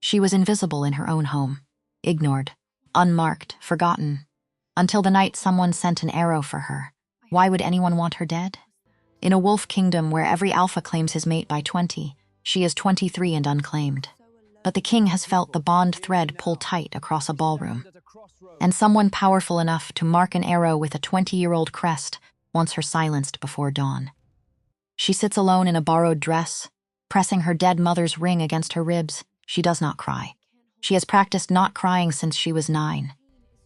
She was invisible in her own home, ignored, unmarked, forgotten, until the night someone sent an arrow for her. Why would anyone want her dead? In a wolf kingdom where every alpha claims his mate by 20, she is 23 and unclaimed. But the king has felt the bond thread pull tight across a ballroom. And someone powerful enough to mark an arrow with a 20-year-old crest wants her silenced before dawn. She sits alone in a borrowed dress, pressing her dead mother's ring against her ribs. She does not cry. She has practiced not crying since she was 9.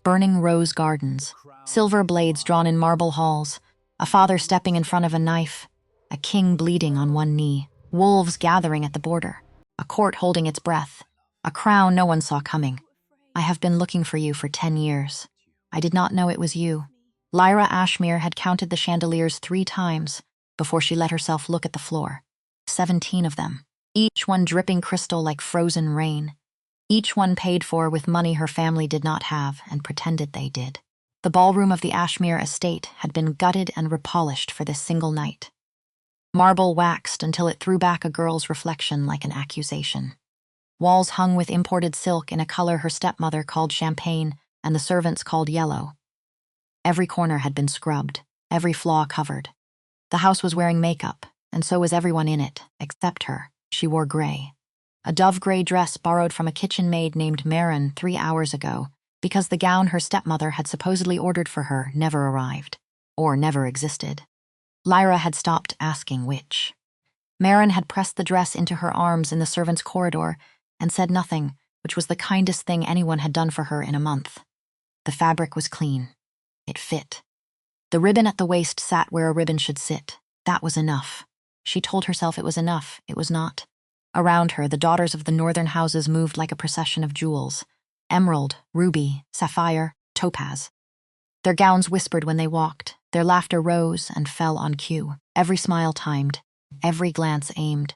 Burning rose gardens, silver blades drawn in marble halls, a father stepping in front of a knife, a king bleeding on one knee, wolves gathering at the border, a court holding its breath, a crown no one saw coming. I have been looking for you for 10 years. I did not know it was you. Lyra Ashmere had counted the chandeliers 3 times before she let herself look at the floor. 17 of them, each one dripping crystal like frozen rain. Each one paid for with money her family did not have and pretended they did. The ballroom of the Ashmere estate had been gutted and repolished for this single night. Marble waxed until it threw back a girl's reflection like an accusation. Walls hung with imported silk in a color her stepmother called champagne and the servants called yellow. Every corner had been scrubbed, every flaw covered. The house was wearing makeup, and so was everyone in it, except her. She wore gray. A dove-gray dress borrowed from a kitchen maid named Marin 3 hours ago, because the gown her stepmother had supposedly ordered for her never arrived, or never existed. Lyra had stopped asking which. Marin had pressed the dress into her arms in the servants' corridor and said nothing, which was the kindest thing anyone had done for her in a month. The fabric was clean. It fit. The ribbon at the waist sat where a ribbon should sit. That was enough. She told herself it was enough. It was not. Around her, the daughters of the northern houses moved like a procession of jewels. Emerald, ruby, sapphire, topaz. Their gowns whispered when they walked. Their laughter rose and fell on cue. Every smile timed. Every glance aimed.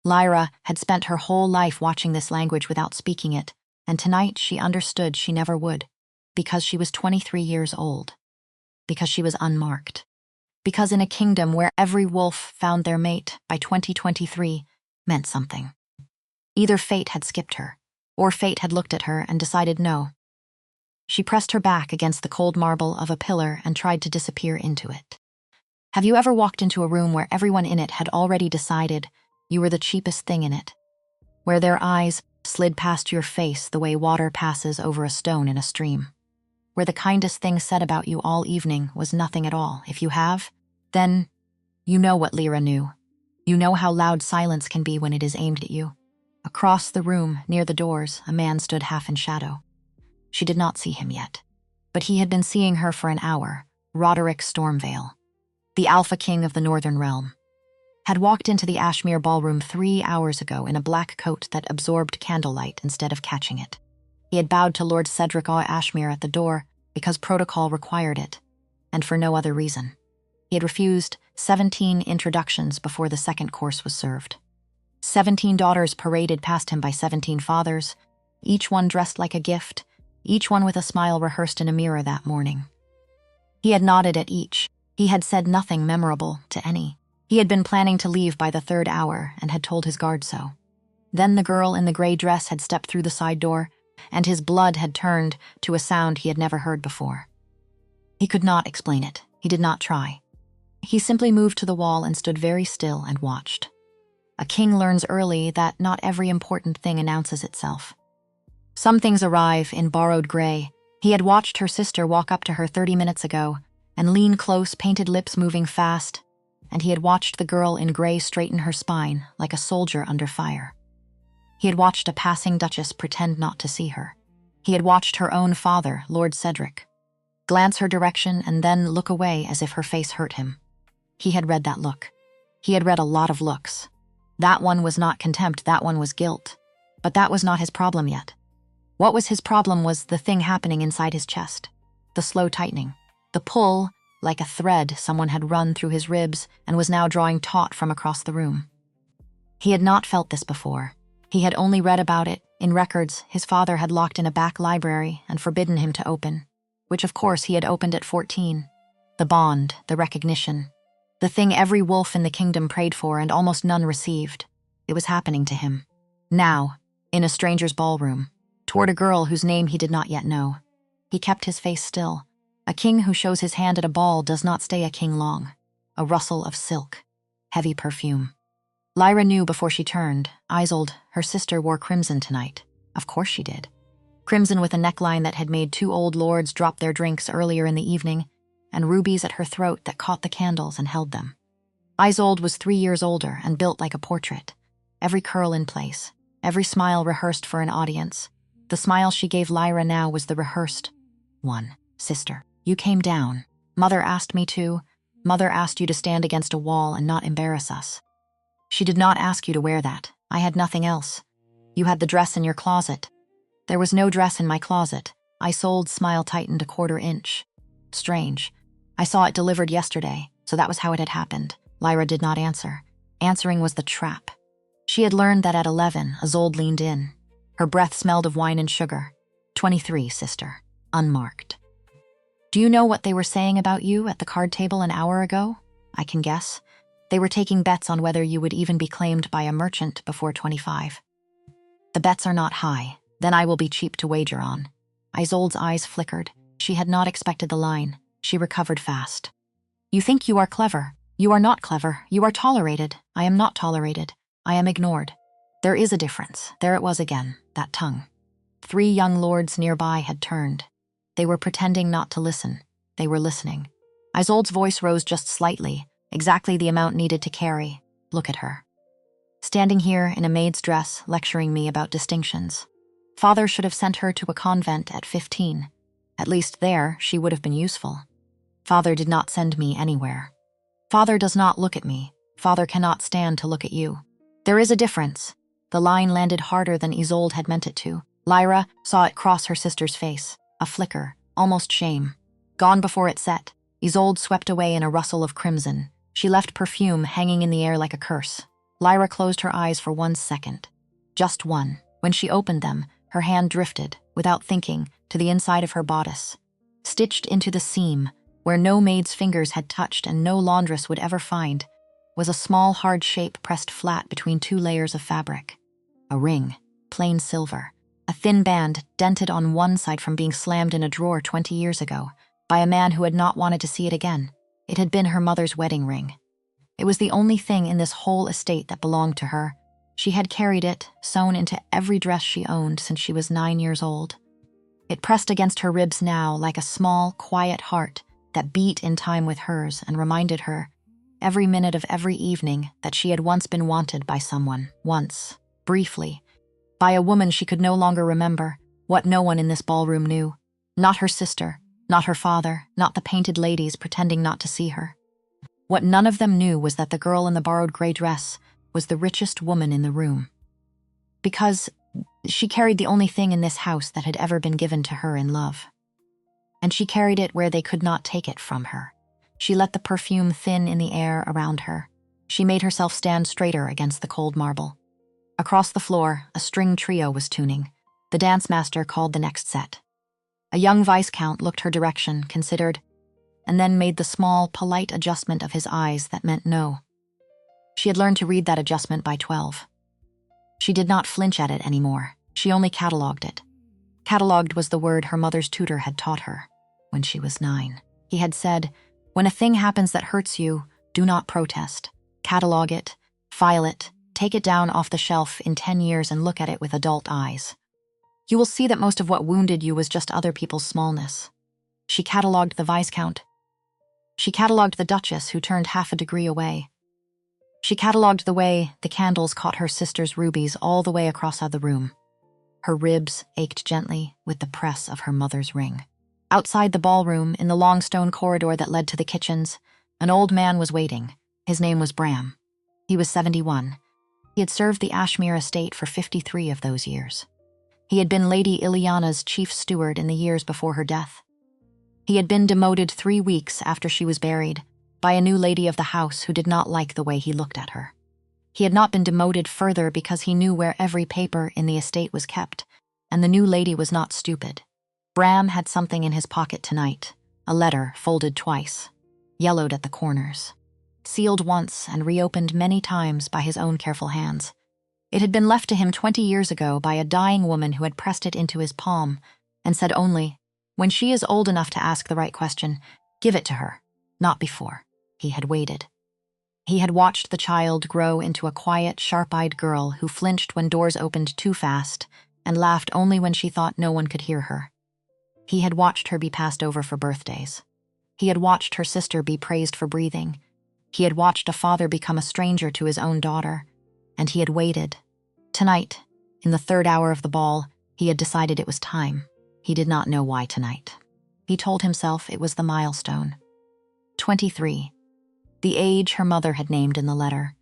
Lyra had spent her whole life watching this language without speaking it, and tonight she understood she never would, because she was 23 years old. Because she was unmarked. Because in a kingdom where every wolf found their mate by 2023 meant something. Either fate had skipped her, or fate had looked at her and decided no. She pressed her back against the cold marble of a pillar and tried to disappear into it. Have you ever walked into a room where everyone in it had already decided you were the cheapest thing in it? Where their eyes slid past your face the way water passes over a stone in a stream? Where the kindest thing said about you all evening was nothing at all? If you have, then you know what Lyra knew. You know how loud silence can be when it is aimed at you. Across the room, near the doors, a man stood half in shadow. She did not see him yet, but he had been seeing her for an hour. Roderick Stormvale, the Alpha King of the Northern Realm, had walked into the Ashmere ballroom 3 hours ago in a black coat that absorbed candlelight instead of catching it. He had bowed to Lord Cedric Ashmere at the door because protocol required it, and for no other reason. He had refused 17 introductions before the second course was served. 17 daughters paraded past him by 17 fathers, each one dressed like a gift, each one with a smile rehearsed in a mirror that morning. He had nodded at each. He had said nothing memorable to any. He had been planning to leave by the 3rd hour and had told his guard so. Then the girl in the gray dress had stepped through the side door, and his blood had turned to a sound he had never heard before. He could not explain it. He did not try. He simply moved to the wall and stood very still and watched. A king learns early that not every important thing announces itself. Some things arrive in borrowed gray. He had watched her sister walk up to her 30 minutes ago and lean close, painted lips moving fast, and he had watched the girl in gray straighten her spine like a soldier under fire. He had watched a passing duchess pretend not to see her. He had watched her own father, Lord Cedric, glance her direction and then look away as if her face hurt him. He had read that look. He had read a lot of looks. That one was not contempt, that one was guilt. But that was not his problem yet. What was his problem was the thing happening inside his chest. The slow tightening. The pull, like a thread someone had run through his ribs and was now drawing taut from across the room. He had not felt this before. He had only read about it in records his father had locked in a back library and forbidden him to open, which of course he had opened at 14. The bond, the recognition. The thing every wolf in the kingdom prayed for and almost none received. It was happening to him. Now, in a stranger's ballroom, toward a girl whose name he did not yet know. He kept his face still. A king who shows his hand at a ball does not stay a king long. A rustle of silk, heavy perfume. Lyra knew before she turned. Isolde, her sister, wore crimson tonight. Of course she did. Crimson with a neckline that had made 2 old lords drop their drinks earlier in the evening, and rubies at her throat that caught the candles and held them. Isolde was 3 years older and built like a portrait. Every curl in place, every smile rehearsed for an audience. The smile she gave Lyra now was the rehearsed one. Sister, you came down. Mother asked me to. Mother asked you to stand against a wall and not embarrass us. She did not ask you to wear that. I had nothing else. You had the dress in your closet. There was no dress in my closet. Isolde's smile tightened a 1/4 inch. Strange. I saw it delivered yesterday, so that was how it had happened. Lyra did not answer. Answering was the trap. She had learned that at 11, Isolde leaned in. Her breath smelled of wine and sugar. 23, sister. Unmarked. Do you know what they were saying about you at the card table an hour ago? I can guess. They were taking bets on whether you would even be claimed by a merchant before 25. The bets are not high. Then I will be cheap to wager on. Isolde's eyes flickered. She had not expected the line. She recovered fast. You think you are clever. You are not clever. You are tolerated. I am not tolerated. I am ignored. There is a difference. There it was again, that tongue. 3 young lords nearby had turned. They were pretending not to listen. They were listening. Isolde's voice rose just slightly, exactly the amount needed to carry. Look at her. Standing here in a maid's dress, lecturing me about distinctions. Father should have sent her to a convent at 15. At least there, she would have been useful. Father did not send me anywhere. Father does not look at me. Father cannot stand to look at you. There is a difference. The line landed harder than Isolde had meant it to. Lyra saw it cross her sister's face. A flicker, almost shame. Gone before it set, Isolde swept away in a rustle of crimson. She left perfume hanging in the air like a curse. Lyra closed her eyes for 1 second. Just one. When she opened them, her hand drifted, without thinking, to the inside of her bodice. Stitched into the seam, where no maid's fingers had touched and no laundress would ever find, was a small hard shape pressed flat between 2 layers of fabric. A ring, plain silver. A thin band dented on one side from being slammed in a drawer 20 years ago, by a man who had not wanted to see it again. It had been her mother's wedding ring. It was the only thing in this whole estate that belonged to her. She had carried it, sewn into every dress she owned since she was 9 years old. It pressed against her ribs now like a small, quiet heart that beat in time with hers and reminded her, every minute of every evening, that she had once been wanted by someone, once, briefly, by a woman she could no longer remember, what no one in this ballroom knew. Not her sister, not her father, not the painted ladies pretending not to see her. What none of them knew was that the girl in the borrowed gray dress was the richest woman in the room. Because she carried the only thing in this house that had ever been given to her in love. And she carried it where they could not take it from her. She let the perfume thin in the air around her. She made herself stand straighter against the cold marble. Across the floor, a string trio was tuning. The dance master called the next set. A young viscount looked her direction, considered, and then made the small, polite adjustment of his eyes that meant no. She had learned to read that adjustment by 12. She did not flinch at it anymore. She only catalogued it. Catalogued was the word her mother's tutor had taught her when she was 9. He had said, when a thing happens that hurts you, do not protest. Catalogue it, file it, take it down off the shelf in 10 years and look at it with adult eyes. You will see that most of what wounded you was just other people's smallness. She catalogued the viscount. She catalogued the duchess who turned half a degree away. She catalogued the way the candles caught her sister's rubies all the way across the room. Her ribs ached gently with the press of her mother's ring. Outside the ballroom, in the long stone corridor that led to the kitchens, an old man was waiting. His name was Bram. He was 71. He had served the Ashmere estate for 53 of those years. He had been Lady Ileana's chief steward in the years before her death. He had been demoted 3 weeks after she was buried by a new lady of the house who did not like the way he looked at her. He had not been demoted further because he knew where every paper in the estate was kept, and the new lady was not stupid. Bram had something in his pocket tonight, a letter folded twice, yellowed at the corners, sealed once and reopened many times by his own careful hands. It had been left to him 20 years ago by a dying woman who had pressed it into his palm and said only, "When she is old enough to ask the right question, give it to her, not before." He had waited. He had watched the child grow into a quiet, sharp-eyed girl who flinched when doors opened too fast and laughed only when she thought no one could hear her. He had watched her be passed over for birthdays. He had watched her sister be praised for breathing. He had watched a father become a stranger to his own daughter, and he had waited. Tonight, in the third hour of the ball, he had decided it was time. He did not know why tonight. He told himself it was the milestone. 23. The age her mother had named in the letter.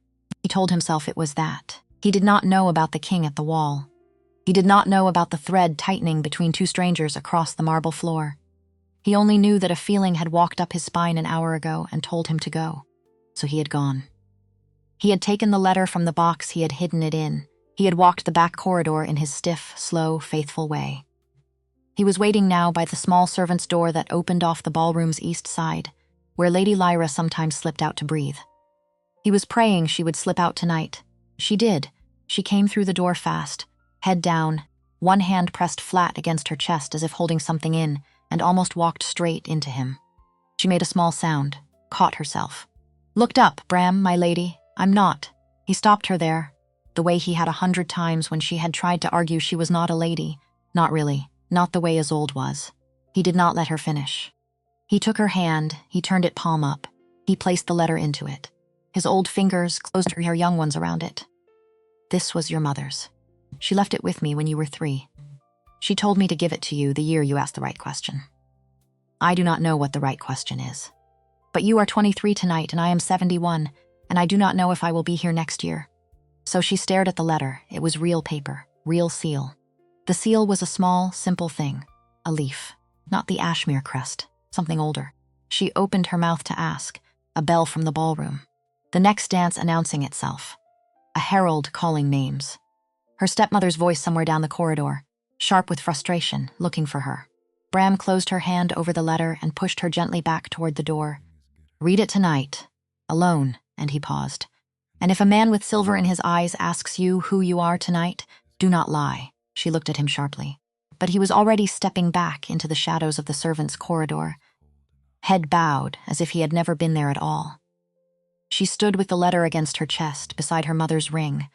He told himself it was that. He did not know about the king at the wall. He did not know about the thread tightening between two strangers across the marble floor. He only knew that a feeling had walked up his spine an hour ago and told him to go. So he had gone. He had taken the letter from the box he had hidden it in. He had walked the back corridor in his stiff, slow, faithful way. He was waiting now by the small servant's door that opened off the ballroom's east side, where Lady Lyra sometimes slipped out to breathe. He was praying she would slip out tonight. She did. She came through the door fast, head down, one hand pressed flat against her chest as if holding something in, and almost walked straight into him. She made a small sound, caught herself. "Looked up, Bram, my lady. I'm not." He stopped her there, the way he had 100 times when she had tried to argue she was not a lady. Not really, not the way Isolde was. He did not let her finish. He took her hand, he turned it palm up. He placed the letter into it. His old fingers closed her young ones around it. "This was your mother's. She left it with me when you were 3. She told me to give it to you the year you asked the right question. I do not know what the right question is. But you are 23 tonight and I am 71, and I do not know if I will be here next year." So she stared at the letter. It was real paper, real seal. The seal was a small, simple thing, a leaf, not the Ashmere crest, something older. She opened her mouth to ask, a bell from the ballroom. The next dance announcing itself. A herald calling names. Her stepmother's voice somewhere down the corridor, sharp with frustration, looking for her. Bram closed her hand over the letter and pushed her gently back toward the door. "Read it tonight. Alone," and he paused. "And if a man with silver in his eyes asks you who you are tonight, do not lie." She looked at him sharply. But he was already stepping back into the shadows of the servants' corridor, head bowed as if he had never been there at all. She stood with the letter against her chest beside her mother's ring,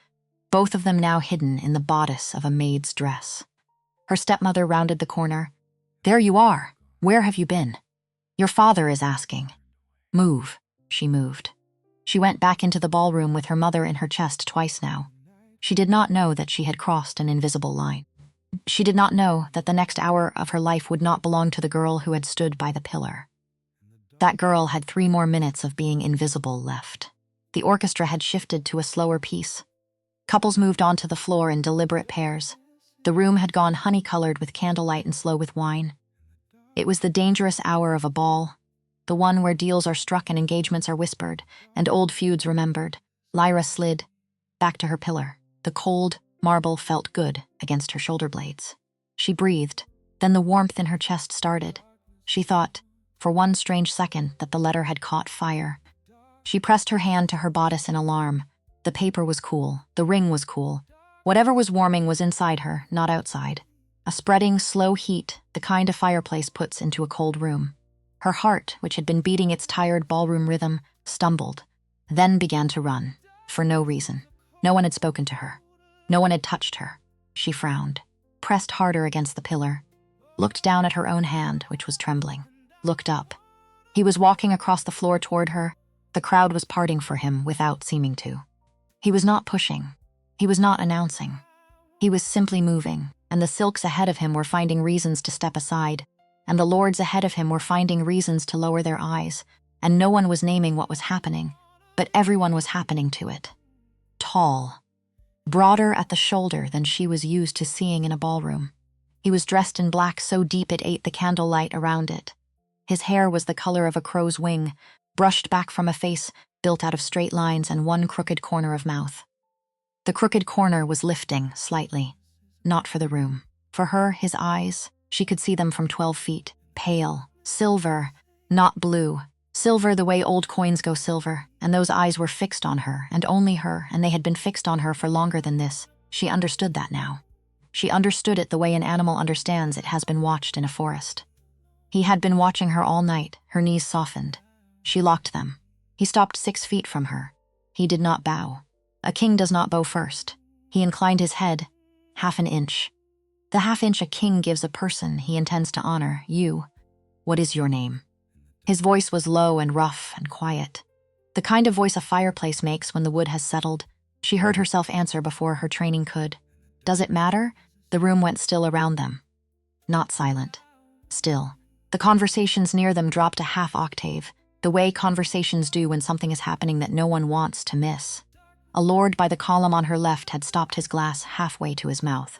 both of them now hidden in the bodice of a maid's dress. Her stepmother rounded the corner. "There you are. Where have you been? Your father is asking." "Move." She moved. She went back into the ballroom with her mother in her chest twice now. She did not know that she had crossed an invisible line. She did not know that the next hour of her life would not belong to the girl who had stood by the pillar. That girl had 3 more minutes of being invisible left. The orchestra had shifted to a slower piece. Couples moved onto the floor in deliberate pairs. The room had gone honey-colored with candlelight and slow with wine. It was the dangerous hour of a ball, the one where deals are struck and engagements are whispered, and old feuds remembered. Lyra slid back to her pillar. The cold marble felt good against her shoulder blades. She breathed, then the warmth in her chest started. She thought, for one strange second, that the letter had caught fire. She pressed her hand to her bodice in alarm. The paper was cool, the ring was cool. Whatever was warming was inside her, not outside. A spreading, slow heat, the kind a fireplace puts into a cold room. Her heart, which had been beating its tired ballroom rhythm, stumbled, then began to run, for no reason. No one had spoken to her. No one had touched her. She frowned, pressed harder against the pillar, looked down at her own hand, which was trembling, looked up. He was walking across the floor toward her. The crowd was parting for him without seeming to. He was not pushing. He was not announcing. He was simply moving, and the silks ahead of him were finding reasons to step aside, and the lords ahead of him were finding reasons to lower their eyes, and no one was naming what was happening, but everyone was happening to it. Tall, broader at the shoulder than she was used to seeing in a ballroom. He was dressed in black so deep it ate the candlelight around it. His hair was the color of a crow's wing, brushed back from a face built out of straight lines and one crooked corner of mouth. The crooked corner was lifting slightly, not for the room. For her, his eyes, she could see them from 12 feet, pale, silver, not blue, Silver the way old coins go silver, and those eyes were fixed on her, and only her, and they had been fixed on her for longer than this. She understood that now. She understood it the way an animal understands it has been watched in a forest. He had been watching her all night. Her knees softened. She locked them. He stopped 6 feet from her. He did not bow. A king does not bow first. He inclined his head, half an inch. The half inch a king gives a person he intends to honor. You. What is your name? His voice was low and rough and quiet. The kind of voice a fireplace makes when the wood has settled. She heard herself answer before her training could. Does it matter? The room went still around them. Not silent. Still. The conversations near them dropped a half octave, the way conversations do when something is happening that no one wants to miss. A lord by the column on her left had stopped his glass halfway to his mouth.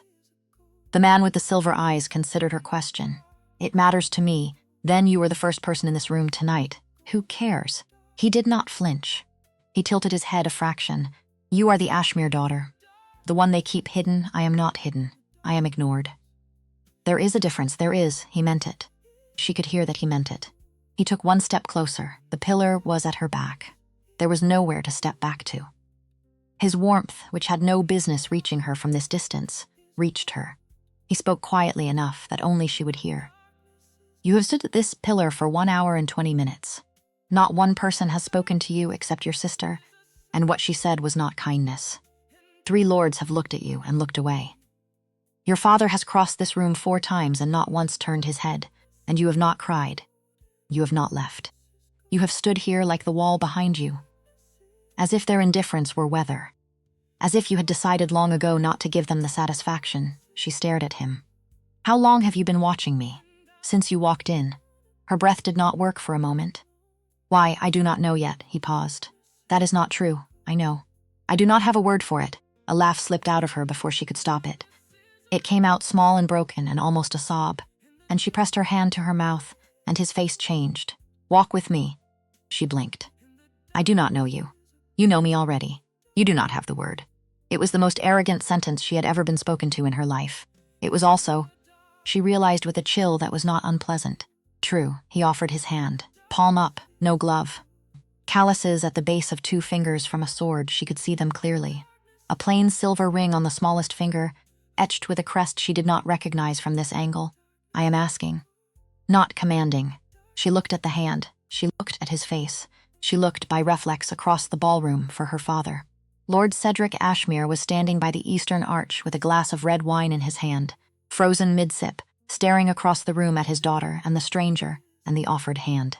The man with the silver eyes considered her question. It matters to me. Then you were the first person in this room tonight. Who cares? He did not flinch. He tilted his head a fraction. You are the Ashmere daughter. The one they keep hidden. I am not hidden. I am ignored. There is a difference. There is. He meant it. She could hear that he meant it. He took 1 step closer. The pillar was at her back. There was nowhere to step back to. His warmth, which had no business reaching her from this distance, reached her. He spoke quietly enough that only she would hear. You have stood at this pillar for 1 hour and 20 minutes. Not one person has spoken to you except your sister, and what she said was not kindness. 3 lords have looked at you and looked away. Your father has crossed this room 4 times and not once turned his head, and you have not cried. You have not left. You have stood here like the wall behind you, as if their indifference were weather, as if you had decided long ago not to give them the satisfaction. She stared at him. How long have you been watching me? Since you walked in. Her breath did not work for a moment. Why, I do not know yet, he paused. That is not true, I know. I do not have a word for it. A laugh slipped out of her before she could stop it. It came out small and broken and almost a sob, and she pressed her hand to her mouth, and his face changed. Walk with me. She blinked. I do not know you. You know me already. You do not have the word. It was the most arrogant sentence she had ever been spoken to in her life. It was also, she realized with a chill that was not unpleasant. True, he offered his hand. Palm up, no glove. Calluses at the base of 2 fingers from a sword, she could see them clearly. A plain silver ring on the smallest finger, etched with a crest she did not recognize from this angle. I am asking. Not commanding. She looked at the hand. She looked at his face. She looked by reflex across the ballroom for her father. Lord Cedric Ashmere was standing by the eastern arch with a glass of red wine in his hand, frozen mid-sip, staring across the room at his daughter and the stranger and the offered hand.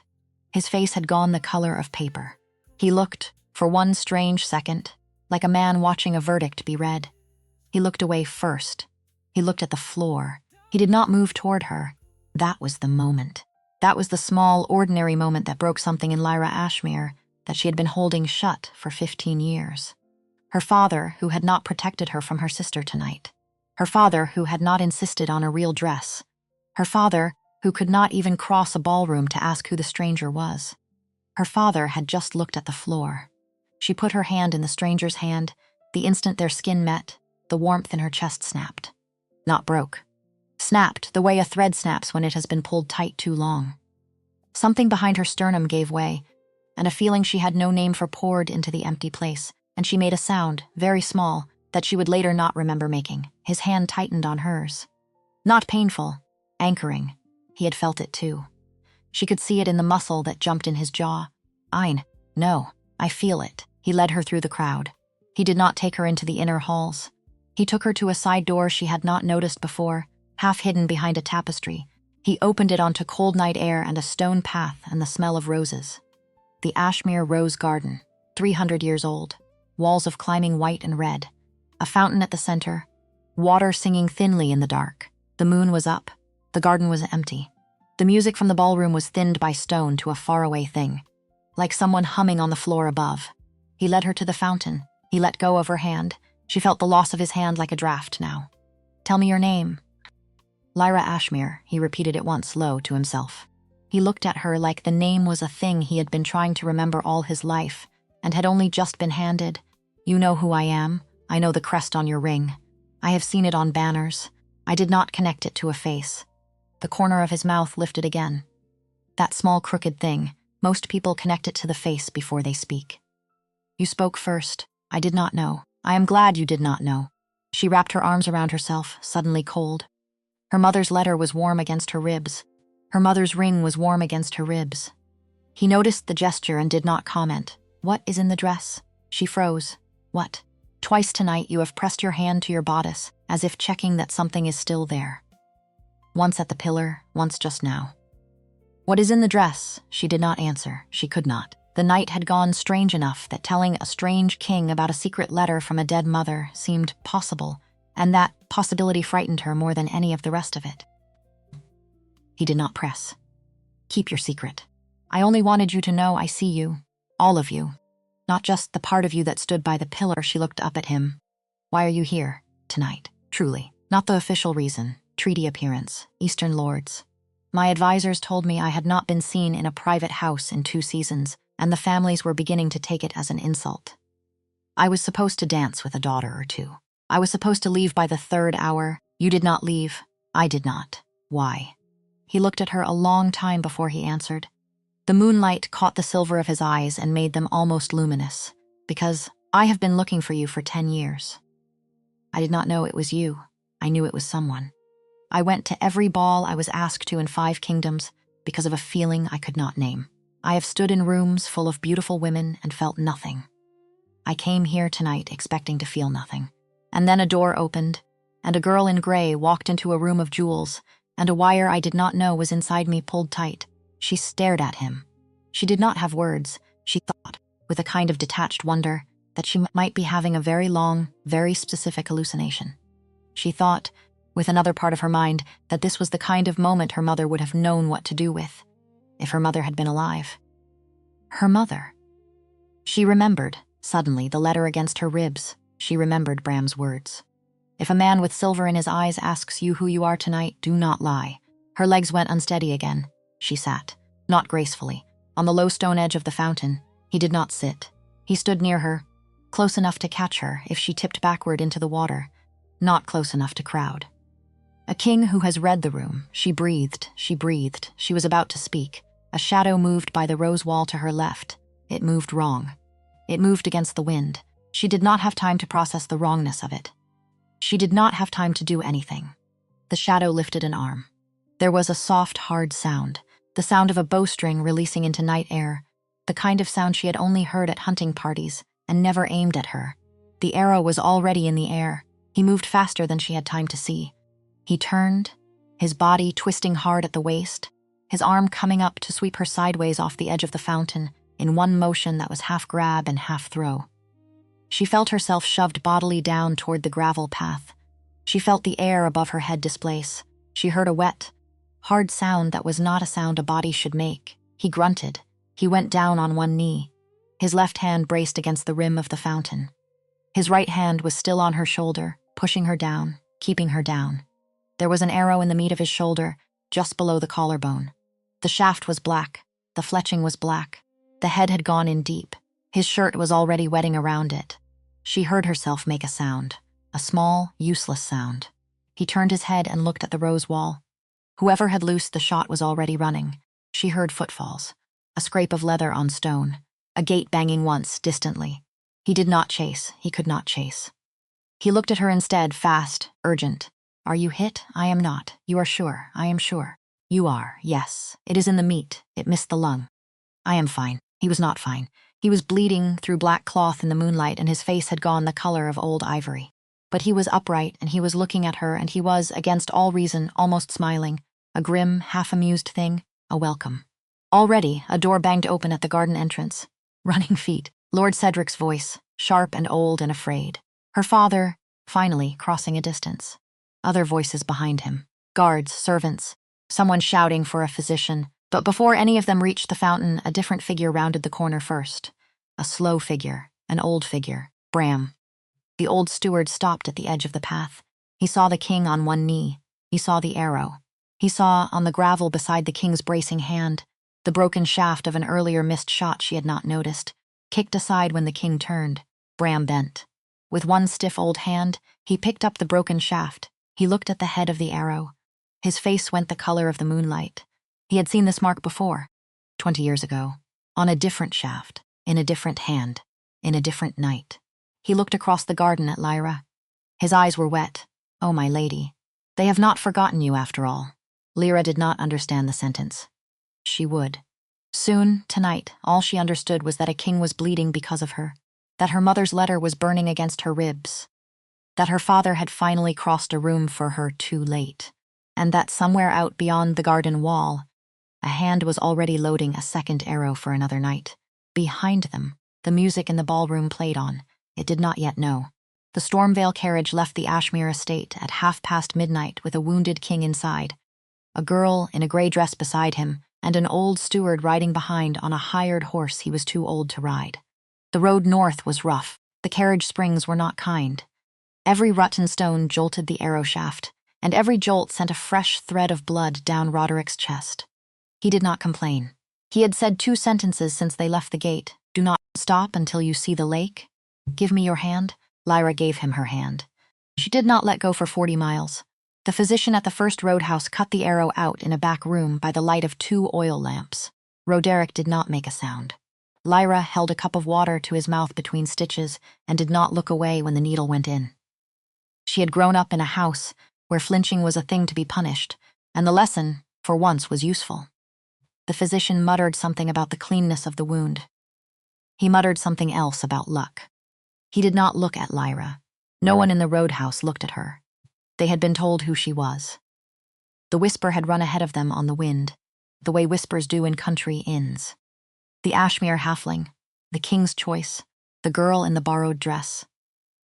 His face had gone the color of paper. He looked, for 1 strange second, like a man watching a verdict be read. He looked away first. He looked at the floor. He did not move toward her. That was the moment. That was the small, ordinary moment that broke something in Lyra Ashmere that she had been holding shut for 15 years. Her father, who had not protected her from her sister tonight. Her father, who had not insisted on a real dress. Her father, who could not even cross a ballroom to ask who the stranger was. Her father had just looked at the floor. She put her hand in the stranger's hand. The instant their skin met, the warmth in her chest snapped. Not broke. Snapped the way a thread snaps when it has been pulled tight too long. Something behind her sternum gave way, and a feeling she had no name for poured into the empty place, and she made a sound, very small, that she would later not remember making. His hand tightened on hers. Not painful, anchoring. He had felt it too. She could see it in the muscle that jumped in his jaw. Ein, no, I feel it. He led her through the crowd. He did not take her into the inner halls. He took her to a side door she had not noticed before, half hidden behind a tapestry. He opened it onto cold night air and a stone path and the smell of roses. The Ashmere Rose Garden, 300 years old, walls of climbing white and red, a fountain at the center, water singing thinly in the dark. The moon was up. The garden was empty. The music from the ballroom was thinned by stone to a faraway thing, like someone humming on the floor above. He led her to the fountain. He let go of her hand. She felt the loss of his hand like a draft now. Tell me your name. Lyra Ashmere, he repeated it once low to himself. He looked at her like the name was a thing he had been trying to remember all his life, and had only just been handed. You know who I am. I know the crest on your ring. I have seen it on banners. I did not connect it to a face. The corner of his mouth lifted again. That small crooked thing. Most people connect it to the face before they speak. You spoke first. I did not know. I am glad you did not know. She wrapped her arms around herself, suddenly cold. Her mother's letter was warm against her ribs. Her mother's ring was warm against her ribs. He noticed the gesture and did not comment. What is in the dress? She froze. What? Twice tonight you have pressed your hand to your bodice, as if checking that something is still there. Once at the pillar, once just now. What is in the dress? She did not answer. She could not. The night had gone strange enough that telling a strange king about a secret letter from a dead mother seemed possible, and that possibility frightened her more than any of the rest of it. He did not press. Keep your secret. I only wanted you to know I see you. All of you. Not just the part of you that stood by the pillar. She looked up at him. Why are you here, tonight? Truly. Not the official reason. Treaty appearance. Eastern lords. My advisors told me I had not been seen in a private house in 2 seasons, and the families were beginning to take it as an insult. I was supposed to dance with a daughter or 2. I was supposed to leave by the 3rd hour. You did not leave. I did not. Why? He looked at her a long time before he answered. The moonlight caught the silver of his eyes and made them almost luminous. Because I have been looking for you for 10 years. I did not know it was you. I knew it was someone. I went to every ball I was asked to in 5 kingdoms because of a feeling I could not name. I have stood in rooms full of beautiful women and felt nothing. I came here tonight expecting to feel nothing. And then a door opened, and a girl in gray walked into a room of jewels, and a wire I did not know was inside me pulled tight. She stared at him. She did not have words. She thought, with a kind of detached wonder, that she might be having a very long, very specific hallucination. She thought, with another part of her mind, that this was the kind of moment her mother would have known what to do with, if her mother had been alive. Her mother. She remembered, suddenly, the letter against her ribs. She remembered Bram's words. If a man with silver in his eyes asks you who you are tonight, do not lie. Her legs went unsteady again. She sat, not gracefully, on the low stone edge of the fountain. He did not sit. He stood near her, close enough to catch her if she tipped backward into the water, not close enough to crowd. A king who has read the room. She breathed, she breathed. She was about to speak. A shadow moved by the rose wall to her left. It moved wrong. It moved against the wind. She did not have time to process the wrongness of it. She did not have time to do anything. The shadow lifted an arm. There was a soft, hard sound, the sound of a bowstring releasing into night air, the kind of sound she had only heard at hunting parties and never aimed at her. The arrow was already in the air. He moved faster than she had time to see. He turned, his body twisting hard at the waist, his arm coming up to sweep her sideways off the edge of the fountain in one motion that was half grab and half throw. She felt herself shoved bodily down toward the gravel path. She felt the air above her head displace. She heard a wet, hard sound that was not a sound a body should make. He grunted. He went down on one knee. His left hand braced against the rim of the fountain. His right hand was still on her shoulder, pushing her down, keeping her down. There was an arrow in the meat of his shoulder, just below the collarbone. The shaft was black. The fletching was black. The head had gone in deep. His shirt was already wetting around it. She heard herself make a sound, a small, useless sound. He turned his head and looked at the rose wall. Whoever had loosed the shot was already running. She heard footfalls, a scrape of leather on stone, a gate banging once, distantly. He did not chase. He could not chase. He looked at her instead, fast, urgent. Are you hit? I am not. You are sure? I am sure. You are, yes. It is in the meat. It missed the lung. I am fine. He was not fine. He was bleeding through black cloth in the moonlight, and his face had gone the color of old ivory. But he was upright, and he was looking at her, and he was, against all reason, almost smiling, a grim, half-amused thing, a welcome. Already, a door banged open at the garden entrance. Running feet. Lord Cedric's voice, sharp and old and afraid. Her father, finally, crossing a distance. Other voices behind him. Guards, servants, someone shouting for a physician. But before any of them reached the fountain, a different figure rounded the corner first. A slow figure, an old figure, Bram. The old steward stopped at the edge of the path. He saw the king on one knee. He saw the arrow. He saw, on the gravel beside the king's bracing hand, the broken shaft of an earlier missed shot she had not noticed. Kicked aside when the king turned, Bram bent. With one stiff old hand, he picked up the broken shaft. He looked at the head of the arrow. His face went the color of the moonlight. He had seen this mark before, 20 years ago. On a different shaft, in a different hand, in a different night. He looked across the garden at Lyra. His eyes were wet. "Oh, my lady. They have not forgotten you after all." Lyra did not understand the sentence. She would. Soon, tonight, all she understood was that a king was bleeding because of her, that her mother's letter was burning against her ribs, that her father had finally crossed a room for her too late, and that somewhere out beyond the garden wall, a hand was already loading a second arrow for another night. Behind them, the music in the ballroom played on. It did not yet know. The Stormvale carriage left the Ashmere estate at midnight with a wounded king inside, a girl in a gray dress beside him, and an old steward riding behind on a hired horse he was too old to ride. The road north was rough. The carriage springs were not kind. Every rut and stone jolted the arrow shaft, and every jolt sent a fresh thread of blood down Roderick's chest. He did not complain. He had said 2 sentences since they left the gate. "Do not stop until you see the lake. Give me your hand." Lyra gave him her hand. She did not let go for 40 miles. The physician at the first roadhouse cut the arrow out in a back room by the light of 2 oil lamps. Roderick did not make a sound. Lyra held a cup of water to his mouth between stitches and did not look away when the needle went in. She had grown up in a house where flinching was a thing to be punished, and the lesson, for once, was useful. The physician muttered something about the cleanness of the wound. He muttered something else about luck. He did not look at Lyra. No one in the roadhouse looked at her. They had been told who she was. The whisper had run ahead of them on the wind, the way whispers do in country inns. The Ashmere halfling, the king's choice, the girl in the borrowed dress.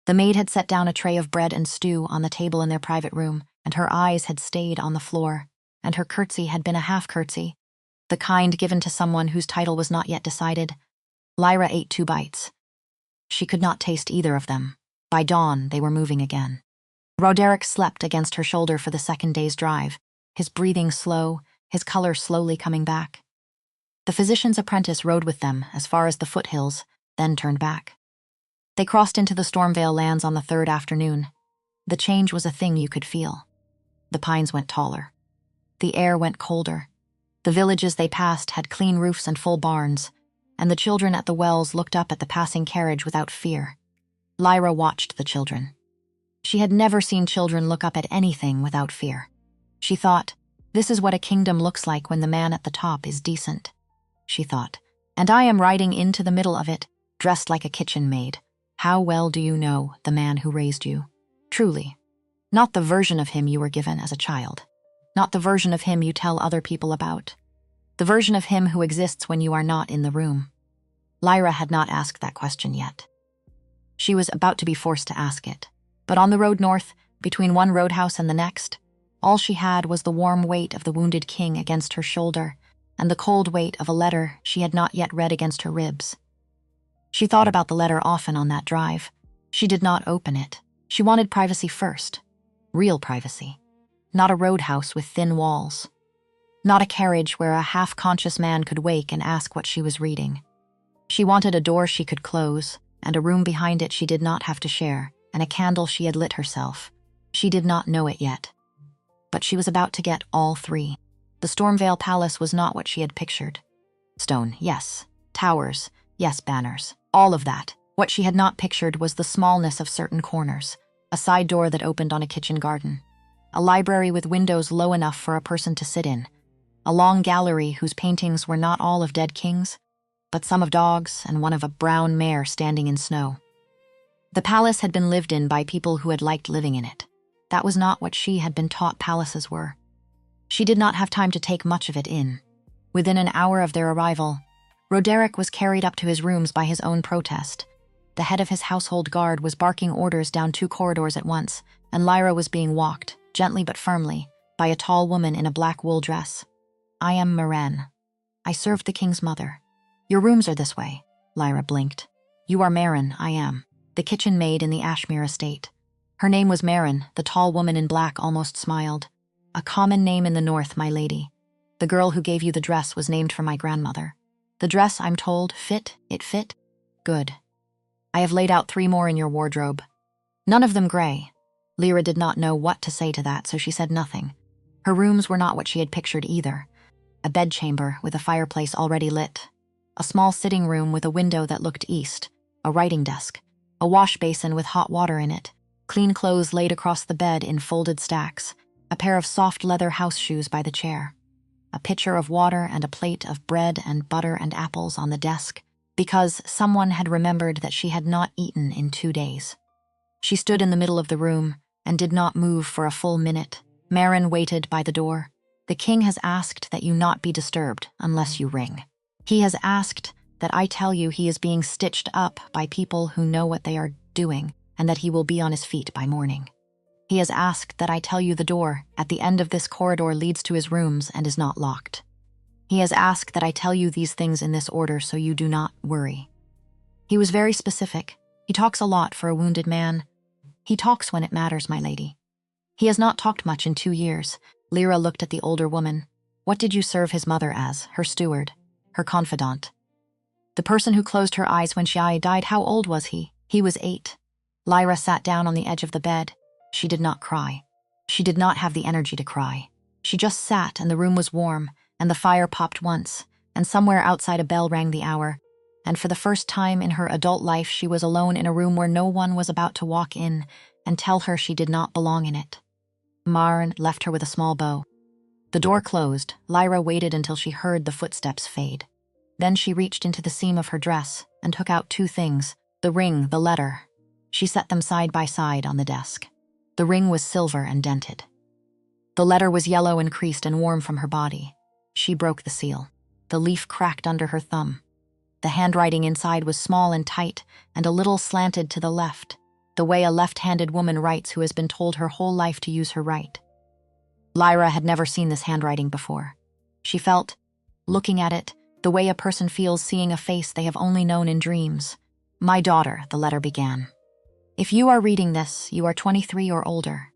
The maid had set down a tray of bread and stew on the table in their private room, and her eyes had stayed on the floor, and her curtsy had been a half-curtsy, the kind given to someone whose title was not yet decided. Lyra ate 2 bites. She could not taste either of them. By dawn, they were moving again. Roderick slept against her shoulder for the second day's drive, his breathing slow, his color slowly coming back. The physician's apprentice rode with them as far as the foothills, then turned back. They crossed into the Stormvale lands on the 3rd afternoon. The change was a thing you could feel. The pines went taller. The air went colder. The villages they passed had clean roofs and full barns, and the children at the wells looked up at the passing carriage without fear. Lyra watched the children. She had never seen children look up at anything without fear. She thought, "This is what a kingdom looks like when the man at the top is decent." She thought, "And I am riding into the middle of it, dressed like a kitchen maid. How well do you know the man who raised you? Truly. Not the version of him you were given as a child. Not the version of him you tell other people about. The version of him who exists when you are not in the room." Lyra had not asked that question yet. She was about to be forced to ask it. But on the road north, between one roadhouse and the next, all she had was the warm weight of the wounded king against her shoulder and the cold weight of a letter she had not yet read against her ribs. She thought about the letter often on that drive. She did not open it. She wanted privacy first. Real privacy. Not a roadhouse with thin walls. Not a carriage where a half-conscious man could wake and ask what she was reading. She wanted a door she could close, and a room behind it she did not have to share, and a candle she had lit herself. She did not know it yet. But she was about to get all 3. The Stormvale Palace was not what she had pictured. Stone, yes. Towers, yes, banners. All of that. What she had not pictured was the smallness of certain corners, a side door that opened on a kitchen garden, a library with windows low enough for a person to sit in, a long gallery whose paintings were not all of dead kings, but some of dogs and one of a brown mare standing in snow. The palace had been lived in by people who had liked living in it. That was not what she had been taught palaces were. She did not have time to take much of it in. Within an hour of their arrival, Roderick was carried up to his rooms by his own protest. The head of his household guard was barking orders down 2 corridors at once, and Lyra was being walked, gently but firmly, by a tall woman in a black wool dress. "I am Maren. I served the king's mother. Your rooms are this way." Lyra blinked. "You are Maren, I am, the kitchen maid in the Ashmere estate." Her name was Maren. The tall woman in black almost smiled. "A common name in the north, my lady. The girl who gave you the dress was named for my grandmother. The dress, I'm told, fit? It fit? Good. I have laid out 3 more in your wardrobe. None of them gray." Lyra did not know what to say to that, so she said nothing. Her rooms were not what she had pictured either. A bedchamber with a fireplace already lit. A small sitting room with a window that looked east, a writing desk, a wash basin with hot water in it, clean clothes laid across the bed in folded stacks, a pair of soft leather house shoes by the chair, a pitcher of water and a plate of bread and butter and apples on the desk, because someone had remembered that she had not eaten in 2 days. She stood in the middle of the room and did not move for a full minute. Marin waited by the door. The king has asked that you not be disturbed unless you ring. He has asked that I tell you he is being stitched up by people who know what they are doing and that he will be on his feet by morning. He has asked that I tell you the door at the end of this corridor leads to his rooms and is not locked. He has asked that I tell you these things in this order so you do not worry. He was very specific. He talks a lot for a wounded man. He talks when it matters, my lady. He has not talked much in 2 years. Lyra looked at the older woman. What did you serve his mother as? Her steward? Her confidant? The person who closed her eyes when she died, how old was he? He was 8. Lyra sat down on the edge of the bed. She did not cry. She did not have the energy to cry. She just sat, and the room was warm, and the fire popped once, and somewhere outside a bell rang the hour, and for the first time in her adult life she was alone in a room where no one was about to walk in and tell her she did not belong in it. Marin left her with a small bow. The door closed. Lyra waited until she heard the footsteps fade. Then she reached into the seam of her dress and took out 2 things, the ring, the letter. She set them side by side on the desk. The ring was silver and dented. The letter was yellow and creased and warm from her body. She broke the seal. The leaf cracked under her thumb. The handwriting inside was small and tight and a little slanted to the left, the way a left-handed woman writes who has been told her whole life to use her right. Lyra had never seen this handwriting before. She felt, looking at it, the way a person feels seeing a face they have only known in dreams. My daughter, the letter began. If you are reading this, you are 23 or older.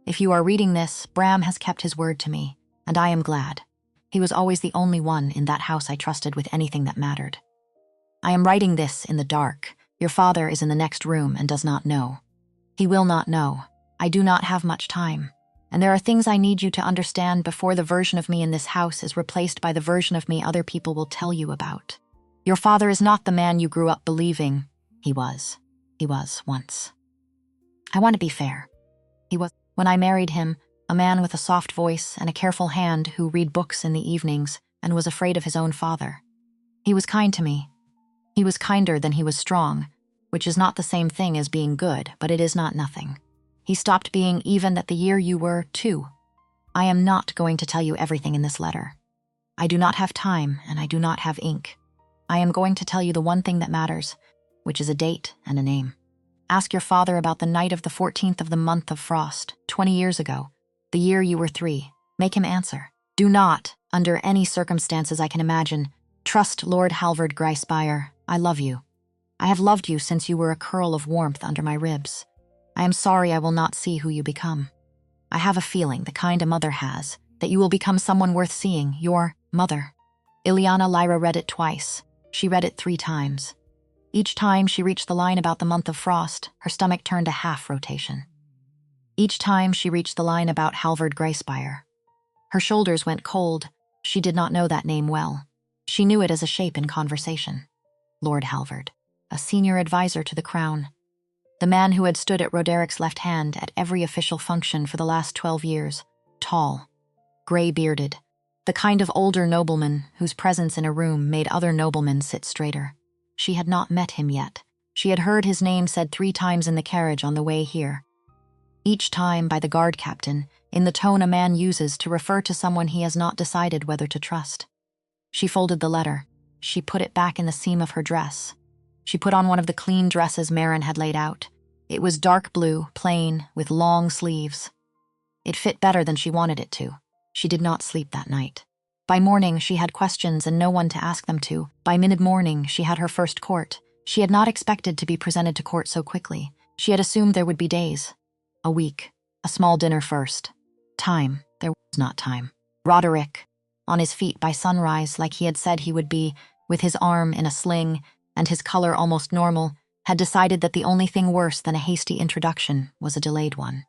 If you are reading this, Bram has kept his word to me, and I am glad. He was always the only one in that house I trusted with anything that mattered. I am writing this in the dark. Your father is in the next room and does not know. He will not know. I do not have much time. And there are things I need you to understand before the version of me in this house is replaced by the version of me other people will tell you about. Your father is not the man you grew up believing he was. He was once. I want to be fair. He was, when I married him, a man with a soft voice and a careful hand who read books in the evenings and was afraid of his own father. He was kind to me. He was kinder than he was strong, which is not the same thing as being good, but it is not nothing. He stopped being even at the year you were 2. I am not going to tell you everything in this letter. I do not have time, and I do not have ink. I am going to tell you the one thing that matters, which is a date and a name. Ask your father about the night of the 14th of the month of frost, 20 years ago, the year you were 3. Make him answer. Do not, under any circumstances I can imagine, trust Lord Halvard Greisbeyer. I love you. I have loved you since you were a curl of warmth under my ribs. I am sorry I will not see who you become. I have a feeling, the kind a mother has, that you will become someone worth seeing, your mother. Ileana Lyra read it twice. She read it 3 times. Each time she reached the line about the month of frost, her stomach turned a half rotation. Each time she reached the line about Halvard Greisbeyer. Her shoulders went cold. She did not know that name well. She knew it as a shape in conversation. Lord Halvard, a senior advisor to the crown. The man who had stood at Roderic's left hand at every official function for the last 12 years. Tall, gray-bearded, the kind of older nobleman whose presence in a room made other noblemen sit straighter. She had not met him yet. She had heard his name said 3 times in the carriage on the way here. Each time by the guard captain, in the tone a man uses to refer to someone he has not decided whether to trust. She folded the letter. She put it back in the seam of her dress. She put on one of the clean dresses Marin had laid out. It was dark blue, plain, with long sleeves. It fit better than she wanted it to. She did not sleep that night. By morning, she had questions and no one to ask them to. By mid-morning, she had her first court. She had not expected to be presented to court so quickly. She had assumed there would be days. A week. A small dinner first. Time. There was not time. Roderick, on his feet by sunrise like he had said he would be, with his arm in a sling and his color almost normal, had decided that the only thing worse than a hasty introduction was a delayed one.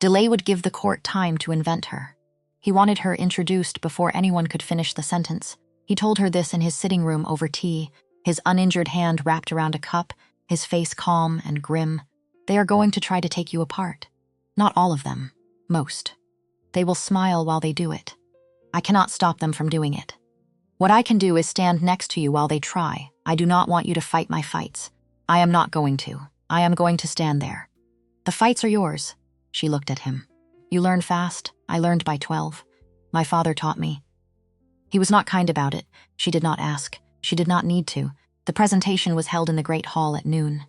Delay would give the court time to invent her. He wanted her introduced before anyone could finish the sentence. He told her this in his sitting room over tea, his uninjured hand wrapped around a cup, his face calm and grim. They are going to try to take you apart. Not all of them. Most. They will smile while they do it. I cannot stop them from doing it. What I can do is stand next to you while they try. I do not want you to fight my fights. I am not going to. I am going to stand there. The fights are yours. She looked at him. You learn fast. I learned by 12. My father taught me. He was not kind about it. She did not ask. She did not need to. The presentation was held in the great hall at noon.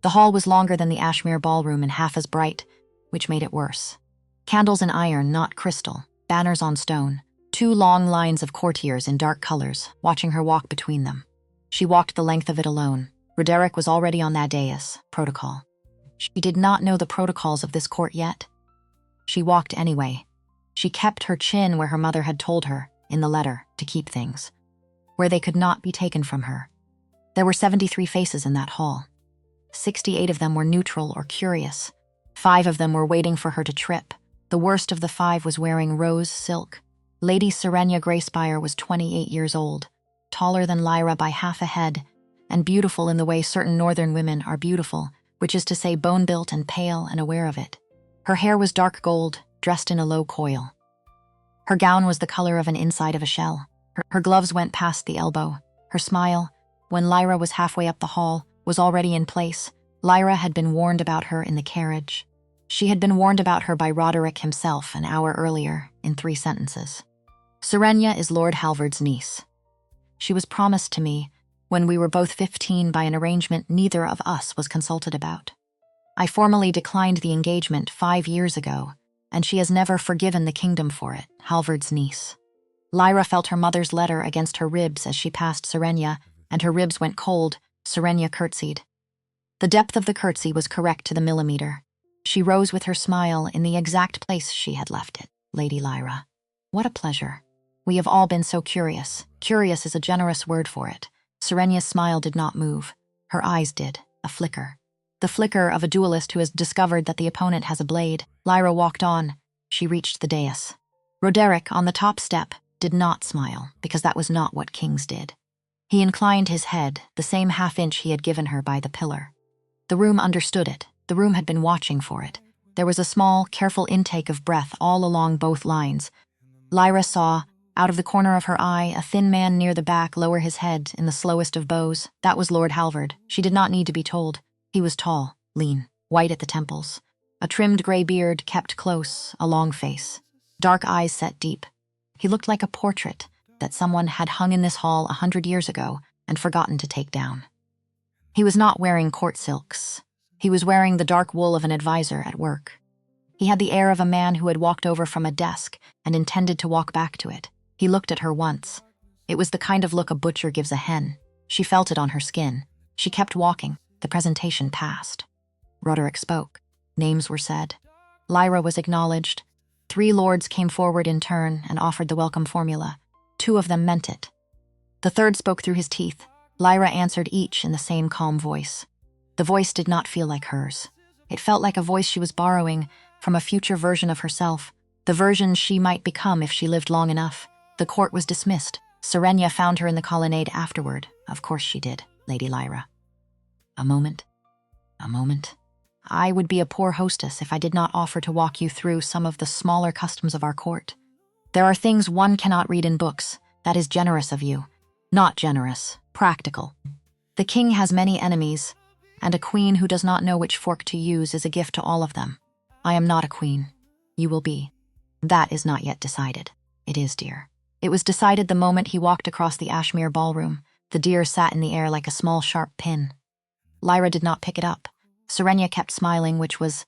The hall was longer than the Ashmere ballroom and half as bright, which made it worse. Candles in iron, not crystal. Banners on stone. 2 long lines of courtiers in dark colors, watching her walk between them. She walked the length of it alone. Roderick was already on that dais. Protocol. She did not know the protocols of this court yet. She walked anyway. She kept her chin where her mother had told her, in the letter, to keep things, where they could not be taken from her. There were 73 faces in that hall. 68 of them were neutral or curious. 5 of them were waiting for her to trip. The worst of the 5 was wearing rose silk. Lady Serenia Grayspire was 28 years old, taller than Lyra by half a head, and beautiful in the way certain northern women are beautiful, which is to say bone-built and pale and aware of it. Her hair was dark gold, dressed in a low coil. Her gown was the color of an inside of a shell. Her gloves went past the elbow. Her smile, when Lyra was halfway up the hall, was already in place. Lyra had been warned about her in the carriage. She had been warned about her by Roderick himself an hour earlier, in 3 sentences. Serenia is Lord Halvard's niece. She was promised to me when we were both 15 by an arrangement neither of us was consulted about. I formally declined the engagement 5 years ago, and she has never forgiven the kingdom for it, Halvard's niece. Lyra felt her mother's letter against her ribs as she passed Serenia, and her ribs went cold. Serenia curtsied. The depth of the curtsy was correct to the millimeter. She rose with her smile in the exact place she had left it. Lady Lyra. What a pleasure. We have all been so curious. Curious is a generous word for it. Serenia's smile did not move. Her eyes did, a flicker. The flicker of a duelist who has discovered that the opponent has a blade. Lyra walked on. She reached the dais. Roderick, on the top step, did not smile, because that was not what kings did. He inclined his head, the same half-inch he had given her by the pillar. The room understood it. The room had been watching for it. There was a small, careful intake of breath all along both lines. Lyra saw, out of the corner of her eye, a thin man near the back lower his head in the slowest of bows. That was Lord Halvard. She did not need to be told. He was tall, lean, white at the temples. A trimmed gray beard kept close, a long face. Dark eyes set deep. He looked like a portrait that someone had hung in this hall 100 years ago and forgotten to take down. He was not wearing court silks. He was wearing the dark wool of an advisor at work. He had the air of a man who had walked over from a desk and intended to walk back to it. He looked at her once. It was the kind of look a butcher gives a hen. She felt it on her skin. She kept walking. The presentation passed. Roderick spoke. Names were said. Lyra was acknowledged. 3 lords came forward in turn and offered the welcome formula. 2 of them meant it. The 3rd spoke through his teeth. Lyra answered each in the same calm voice. The voice did not feel like hers. It felt like a voice she was borrowing from a future version of herself, the version she might become if she lived long enough. The court was dismissed. Serenia found her in the colonnade afterward. Of course she did, Lady Lyra. A moment. A moment. I would be a poor hostess if I did not offer to walk you through some of the smaller customs of our court. There are things one cannot read in books. That is generous of you. Not generous, practical. The king has many enemies, and a queen who does not know which fork to use is a gift to all of them. I am not a queen. You will be. That is not yet decided. It is, dear. It was decided the moment he walked across the Ashmere ballroom. The deer sat in the air like a small sharp pin. Lyra did not pick it up. Serenia kept smiling, which was...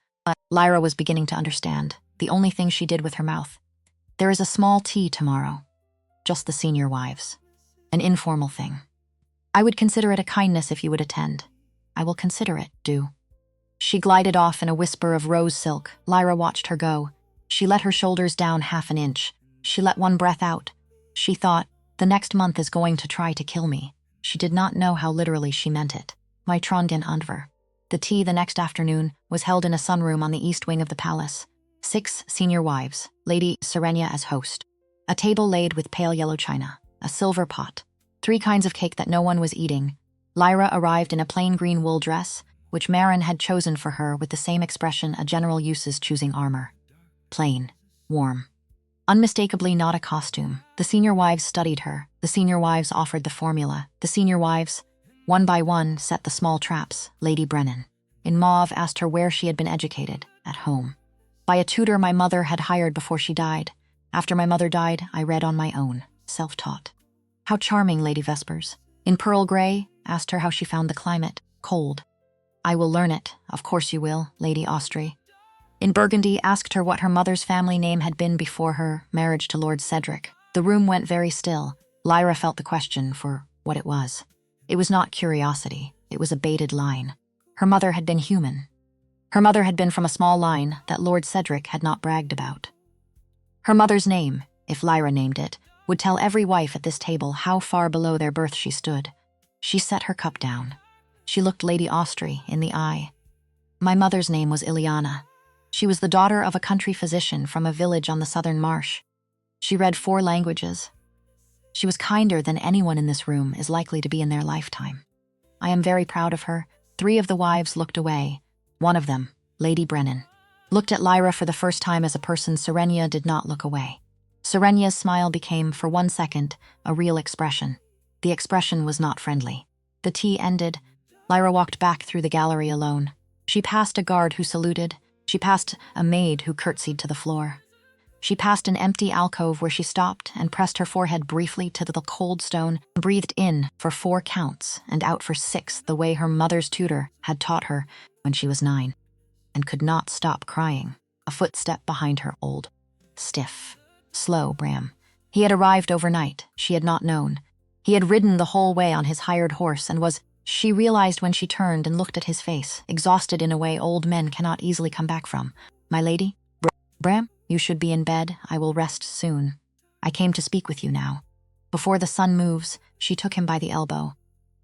Lyra was beginning to understand. The only thing she did with her mouth. There is a small tea tomorrow. Just the senior wives. An informal thing. I would consider it a kindness if you would attend. I will consider it, do. She glided off in a whisper of rose silk. Lyra watched her go. She let her shoulders down half an inch. She let one breath out. She thought, the next month is going to try to kill me. She did not know how literally she meant it. My Trondgen Andver. The tea the next afternoon was held in a sunroom on the east wing of the palace. 6 senior wives, Lady Serenia as host. A table laid with pale yellow china. a silver pot, 3 kinds of cake that no one was eating. Lyra arrived in a plain green wool dress, which Marin had chosen for her with the same expression a general uses choosing armor. Plain, warm. Unmistakably not a costume. The senior wives studied her. The senior wives offered the formula. The senior wives, one by one, set the small traps. Lady Brennan, in mauve, asked her where she had been educated. At home. By a tutor my mother had hired before she died. After my mother died, I read on my own, self-taught. How charming, Lady Vespers. In pearl gray, asked her how she found the climate. Cold. I will learn it. Of course you will, Lady Austry. In burgundy, asked her what her mother's family name had been before her marriage to Lord Cedric. The room went very still. Lyra felt the question for what it was. It was not curiosity. It was a baited line. Her mother had been human. Her mother had been from a small line that Lord Cedric had not bragged about. Her mother's name, if Lyra named it, would tell every wife at this table how far below their birth she stood. She set her cup down. She looked Lady Austry in the eye. My mother's name was Ileana. She was the daughter of a country physician from a village on the southern marsh. She read 4 languages. She was kinder than anyone in this room is likely to be in their lifetime. I am very proud of her. 3 of the wives looked away. One of them, Lady Brennan, looked at Lyra for the first time as a person. Serenia did not look away. Serenia's smile became, for 1 second, a real expression. The expression was not friendly. The tea ended. Lyra walked back through the gallery alone. She passed a guard who saluted. She passed a maid who curtsied to the floor. She passed an empty alcove where she stopped and pressed her forehead briefly to the cold stone, breathed in for 4 counts and out for 6 the way her mother's tutor had taught her when she was 9, and could not stop crying. A footstep behind her, old, stiff, slow Bram. He had arrived overnight. She had not known. He had ridden the whole way on his hired horse and was, she realized when she turned and looked at his face, exhausted in a way old men cannot easily come back from. My lady? Bram, you should be in bed. I will rest soon. I came to speak with you now. Before the sun moves, she took him by the elbow.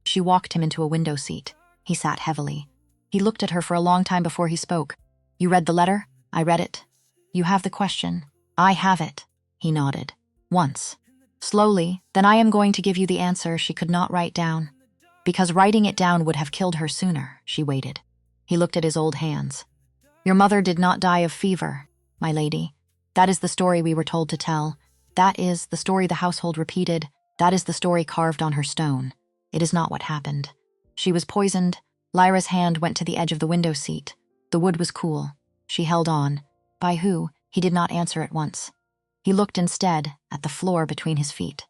She walked him into a window seat. He sat heavily. He looked at her for a long time before he spoke. You read the letter? I read it. You have the question. I have it. He nodded. Once. Slowly, then I am going to give you the answer she could not write down. Because writing it down would have killed her sooner. She waited. He looked at his old hands. Your mother did not die of fever, my lady. That is the story we were told to tell. That is the story the household repeated. That is the story carved on her stone. It is not what happened. She was poisoned. Lyra's hand went to the edge of the window seat. The wood was cool. She held on. By who? He did not answer at once. He looked instead at the floor between his feet.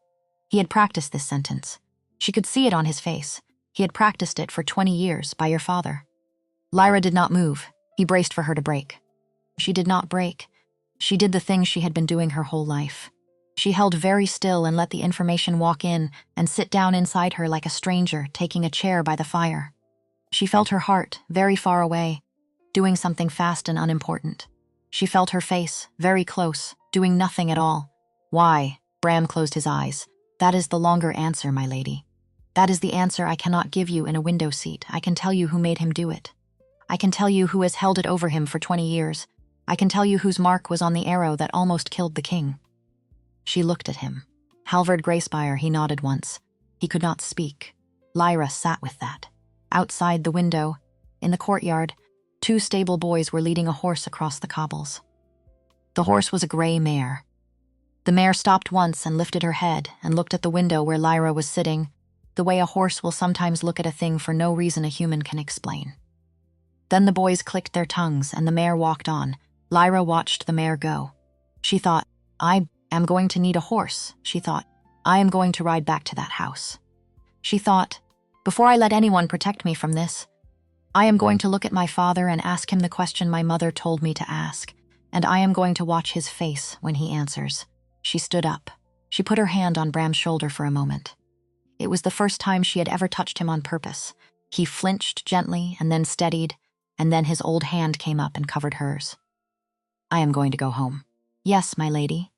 He had practiced this sentence. She could see it on his face. He had practiced it for 20 years by your father. Lyra did not move. He braced for her to break. She did not break. She did the thing she had been doing her whole life. She held very still and let the information walk in and sit down inside her like a stranger taking a chair by the fire. She felt her heart, very far away, doing something fast and unimportant. She felt her face, very close, doing nothing at all. Why? Bram closed his eyes. That is the longer answer, my lady. That is the answer I cannot give you in a window seat. I can tell you who made him do it. I can tell you who has held it over him for 20 years. I can tell you whose mark was on the arrow that almost killed the king. She looked at him. Halvard Greyspire, he nodded once. He could not speak. Lyra sat with that. Outside the window, in the courtyard, 2 stable boys were leading a horse across the cobbles. The horse was a gray mare. The mare stopped once and lifted her head and looked at the window where Lyra was sitting, the way a horse will sometimes look at a thing for no reason a human can explain. Then the boys clicked their tongues and the mare walked on. Lyra watched the mare go. She thought, I am going to need a horse. She thought, I am going to ride back to that house. She thought, before I let anyone protect me from this, I am going to look at my father and ask him the question my mother told me to ask, and I am going to watch his face when he answers. She stood up. She put her hand on Bram's shoulder for a moment. It was the first time she had ever touched him on purpose. He flinched gently and then steadied, and then his old hand came up and covered hers. I am going to go home. Yes, my lady.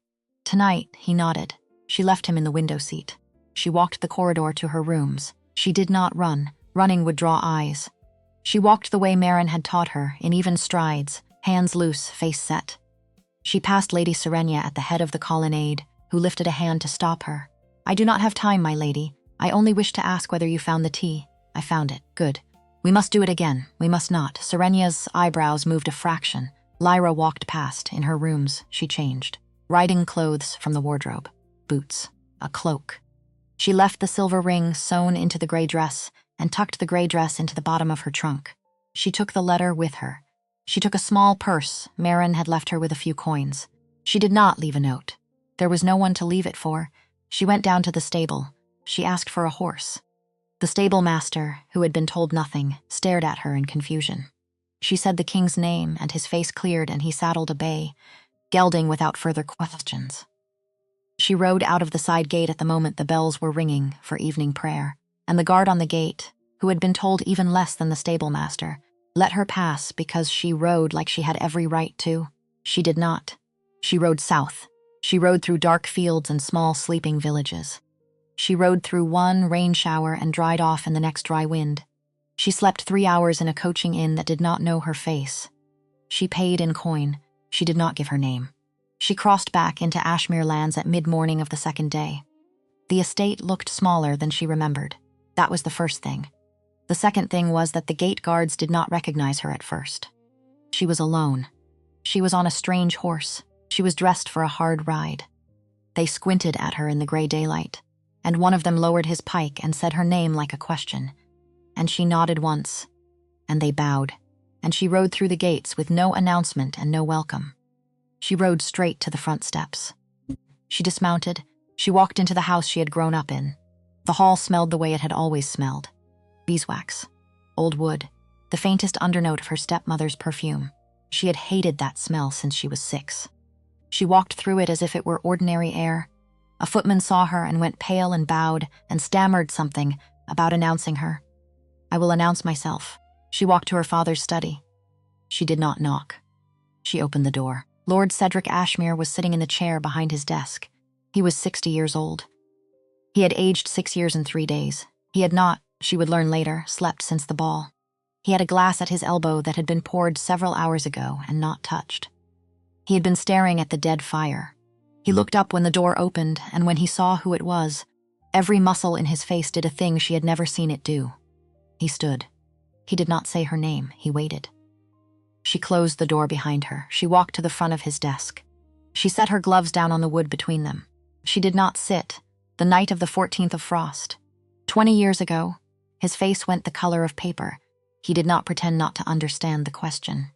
Tonight, he nodded. She left him in the window seat. She walked the corridor to her rooms. She did not run. Running would draw eyes. She walked the way Marin had taught her, in even strides, hands loose, face set. She passed Lady Serenia at the head of the colonnade, who lifted a hand to stop her. "I do not have time, my lady. I only wish to ask whether you found the tea." "I found it. Good. We must do it again. We must not." Serenia's eyebrows moved a fraction. Lyra walked past. In her rooms, she changed. Riding clothes from the wardrobe. Boots. A cloak. She left the silver ring sewn into the gray dress and tucked the gray dress into the bottom of her trunk. She took the letter with her. She took a small purse. Marin had left her with a few coins. She did not leave a note. There was no one to leave it for. She went down to the stable. She asked for a horse. The stable master, who had been told nothing, stared at her in confusion. She said the king's name, and his face cleared, and he saddled a bay, gelding without further questions. She rode out of the side gate at the moment the bells were ringing for evening prayer, and the guard on the gate, who had been told even less than the stable master, let her pass because she rode like she had every right to. She did not. She rode south. She rode through dark fields and small sleeping villages. She rode through one rain shower and dried off in the next dry wind. She slept 3 hours in a coaching inn that did not know her face. She paid in coin. She did not give her name. She crossed back into Ashmere lands at mid-morning of the second day. The estate looked smaller than she remembered. That was the first thing. The second thing was that the gate guards did not recognize her at first. She was alone. She was on a strange horse. She was dressed for a hard ride. They squinted at her in the gray daylight, and one of them lowered his pike and said her name like a question. And she nodded once, and they bowed, and she rode through the gates with no announcement and no welcome. She rode straight to the front steps. She dismounted. She walked into the house she had grown up in. The hall smelled the way it had always smelled. Beeswax, old wood, the faintest undernote of her stepmother's perfume. She had hated that smell since she was 6. She walked through it as if it were ordinary air. A footman saw her and went pale and bowed and stammered something about announcing her. "I will announce myself." She walked to her father's study. She did not knock. She opened the door. Lord Cedric Ashmere was sitting in the chair behind his desk. He was 60 years old. He had aged 6 years and 3 days. He had not, she would learn later, slept since the ball. He had a glass at his elbow that had been poured several hours ago and not touched. He had been staring at the dead fire. He looked up when the door opened, and when he saw who it was, every muscle in his face did a thing she had never seen it do. He stood. He did not say her name. He waited. She closed the door behind her. She walked to the front of his desk. She set her gloves down on the wood between them. She did not sit. The night of the 14th of frost. 20 years ago, his face went the color of paper. He did not pretend not to understand the question.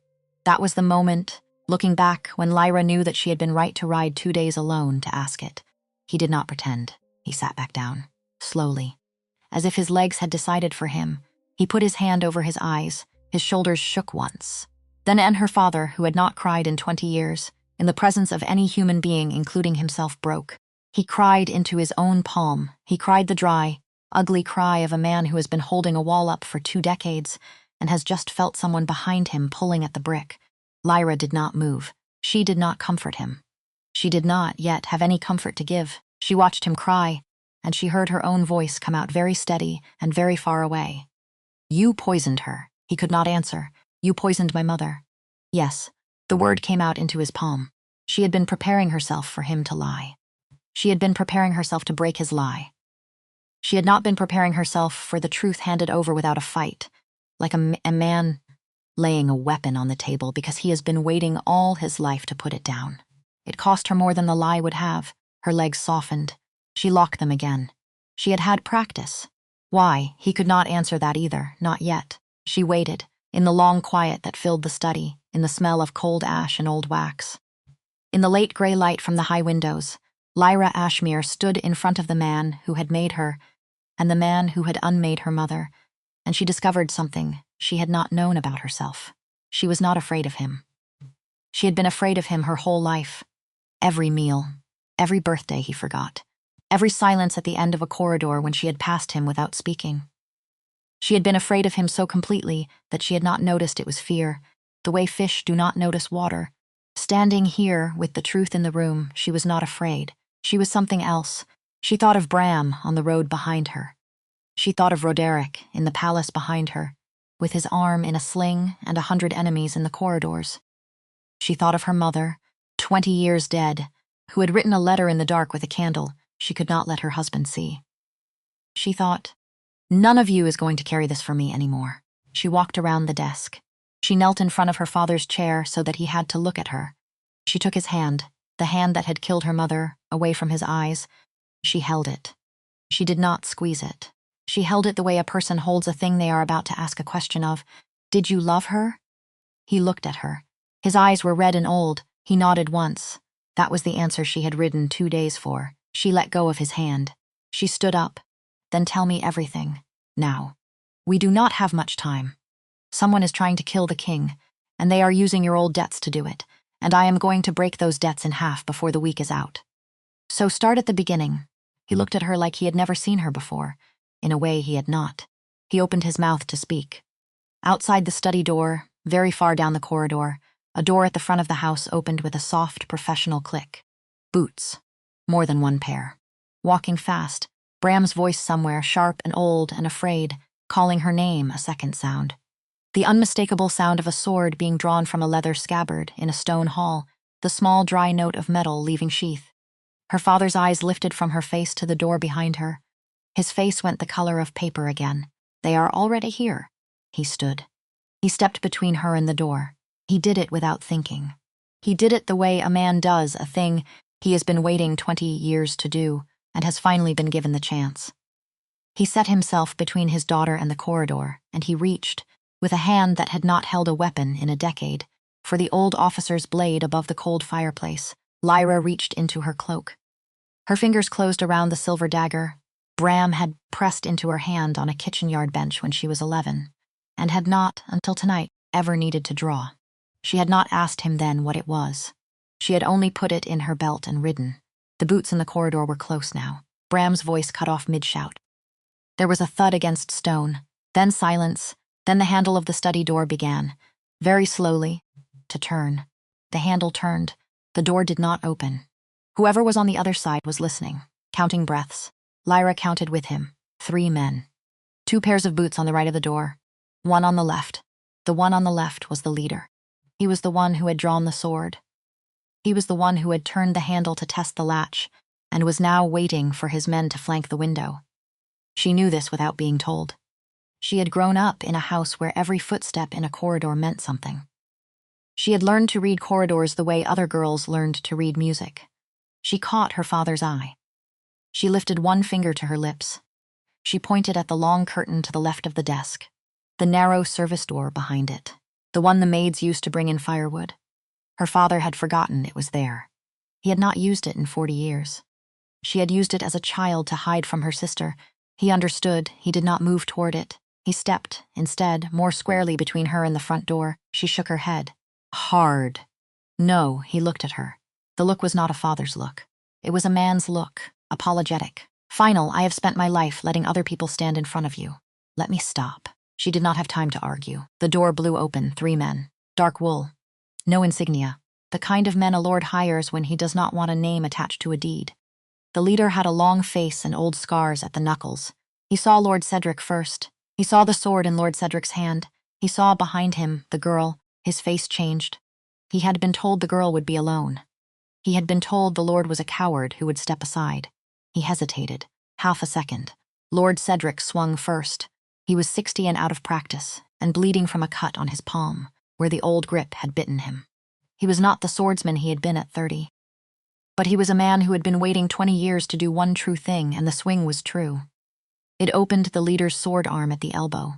That was the moment, looking back, when Lyra knew that she had been right to ride 2 days alone to ask it. He did not pretend. He sat back down, slowly, as if his legs had decided for him. He put his hand over his eyes. His shoulders shook once. Then her father, who had not cried in 20 years, in the presence of any human being, including himself, broke. He cried into his own palm. He cried the dry, ugly cry of a man who has been holding a wall up for 2 decades and has just felt someone behind him pulling at the brick. Lyra did not move. She did not comfort him. She did not yet have any comfort to give. She watched him cry, and she heard her own voice come out very steady and very far away. "You poisoned her." He could not answer. "You poisoned my mother." Yes, the word came out into his palm. She had been preparing herself for him to lie. She had been preparing herself to break his lie. She had not been preparing herself for the truth handed over without a fight, like a man laying a weapon on the table because he has been waiting all his life to put it down. It cost her more than the lie would have. Her legs softened. She locked them again. She had had practice. Why? He could not answer that either, not yet. She waited, in the long quiet that filled the study, in the smell of cold ash and old wax. In the late gray light from the high windows, Lyra Ashmere stood in front of the man who had made her and the man who had unmade her mother, and she discovered something she had not known about herself. She was not afraid of him. She had been afraid of him her whole life. Every meal, every birthday he forgot, every silence at the end of a corridor when she had passed him without speaking. She had been afraid of him so completely that she had not noticed it was fear, the way fish do not notice water. Standing here with the truth in the room, she was not afraid. She was something else. She thought of Bram on the road behind her. She thought of Roderick in the palace behind her, with his arm in a sling and 100 enemies in the corridors. She thought of her mother, 20 years dead, who had written a letter in the dark with a candle. she could not let her husband see. She thought, "None of you is going to carry this for me anymore." She walked around the desk. She knelt in front of her father's chair so that he had to look at her. She took his hand, the hand that had killed her mother, away from his eyes. She held it. She did not squeeze it. She held it the way a person holds a thing they are about to ask a question of. "Did you love her?" He looked at her. His eyes were red and old. He nodded once. That was the answer she had ridden 2 days for. She let go of his hand. She stood up. "Then tell me everything. Now. We do not have much time. Someone is trying to kill the king, and they are using your old debts to do it, and I am going to break those debts in half before the week is out. So start at the beginning." He looked at her like he had never seen her before. In a way, he had not. He opened his mouth to speak. Outside the study door, very far down the corridor, a door at the front of the house opened with a soft, professional click. Boots. More than one pair. Walking fast, Bram's voice somewhere, sharp and old and afraid, calling her name, a second sound. The unmistakable sound of a sword being drawn from a leather scabbard in a stone hall, the small, dry note of metal leaving sheath. Her father's eyes lifted from her face to the door behind her. His face went the color of paper again. "They are already here." He stood. He stepped between her and the door. He did it without thinking. He did it the way a man does a thing he has been waiting 20 years to do and has finally been given the chance. He set himself between his daughter and the corridor, and he reached, with a hand that had not held a weapon in a decade, for the old officer's blade above the cold fireplace. Lyra reached into her cloak. Her fingers closed around the silver dagger Bram had pressed into her hand on a kitchen yard bench when she was 11, and had not, until tonight, ever needed to draw. She had not asked him then what it was. She had only put it in her belt and ridden. The boots in the corridor were close now. Bram's voice cut off mid-shout. There was a thud against stone, then silence, then the handle of the study door began, very slowly, to turn. The handle turned. The door did not open. Whoever was on the other side was listening, counting breaths. Lyra counted with him. 3 men. 2 pairs of boots on the right of the door, 1 on the left. The one on the left was the leader. He was the one who had drawn the sword. He was the one who had turned the handle to test the latch, and was now waiting for his men to flank the window. She knew this without being told. She had grown up in a house where every footstep in a corridor meant something. She had learned to read corridors the way other girls learned to read music. She caught her father's eye. She lifted one finger to her lips. She pointed at the long curtain to the left of the desk, the narrow service door behind it, the one the maids used to bring in firewood. Her father had forgotten it was there. He had not used it in 40 years. She had used it as a child to hide from her sister. He understood. He did not move toward it. He stepped, instead, more squarely between her and the front door. She shook her head. Hard. No, he looked at her. The look was not a father's look. It was a man's look, apologetic. Final, I have spent my life letting other people stand in front of you. Let me stop. She did not have time to argue. The door blew open, 3 men. Dark wool. No insignia. The kind of men a lord hires when he does not want a name attached to a deed. The leader had a long face and old scars at the knuckles. He saw Lord Cedric first. He saw the sword in Lord Cedric's hand. He saw behind him the girl. His face changed. He had been told the girl would be alone. He had been told the lord was a coward who would step aside. He hesitated. Half a second. Lord Cedric swung first. He was 60 and out of practice, and bleeding from a cut on his palm, where the old grip had bitten him. He was not the swordsman he had been at 30. But he was a man who had been waiting 20 years to do one true thing, and the swing was true. It opened the leader's sword arm at the elbow.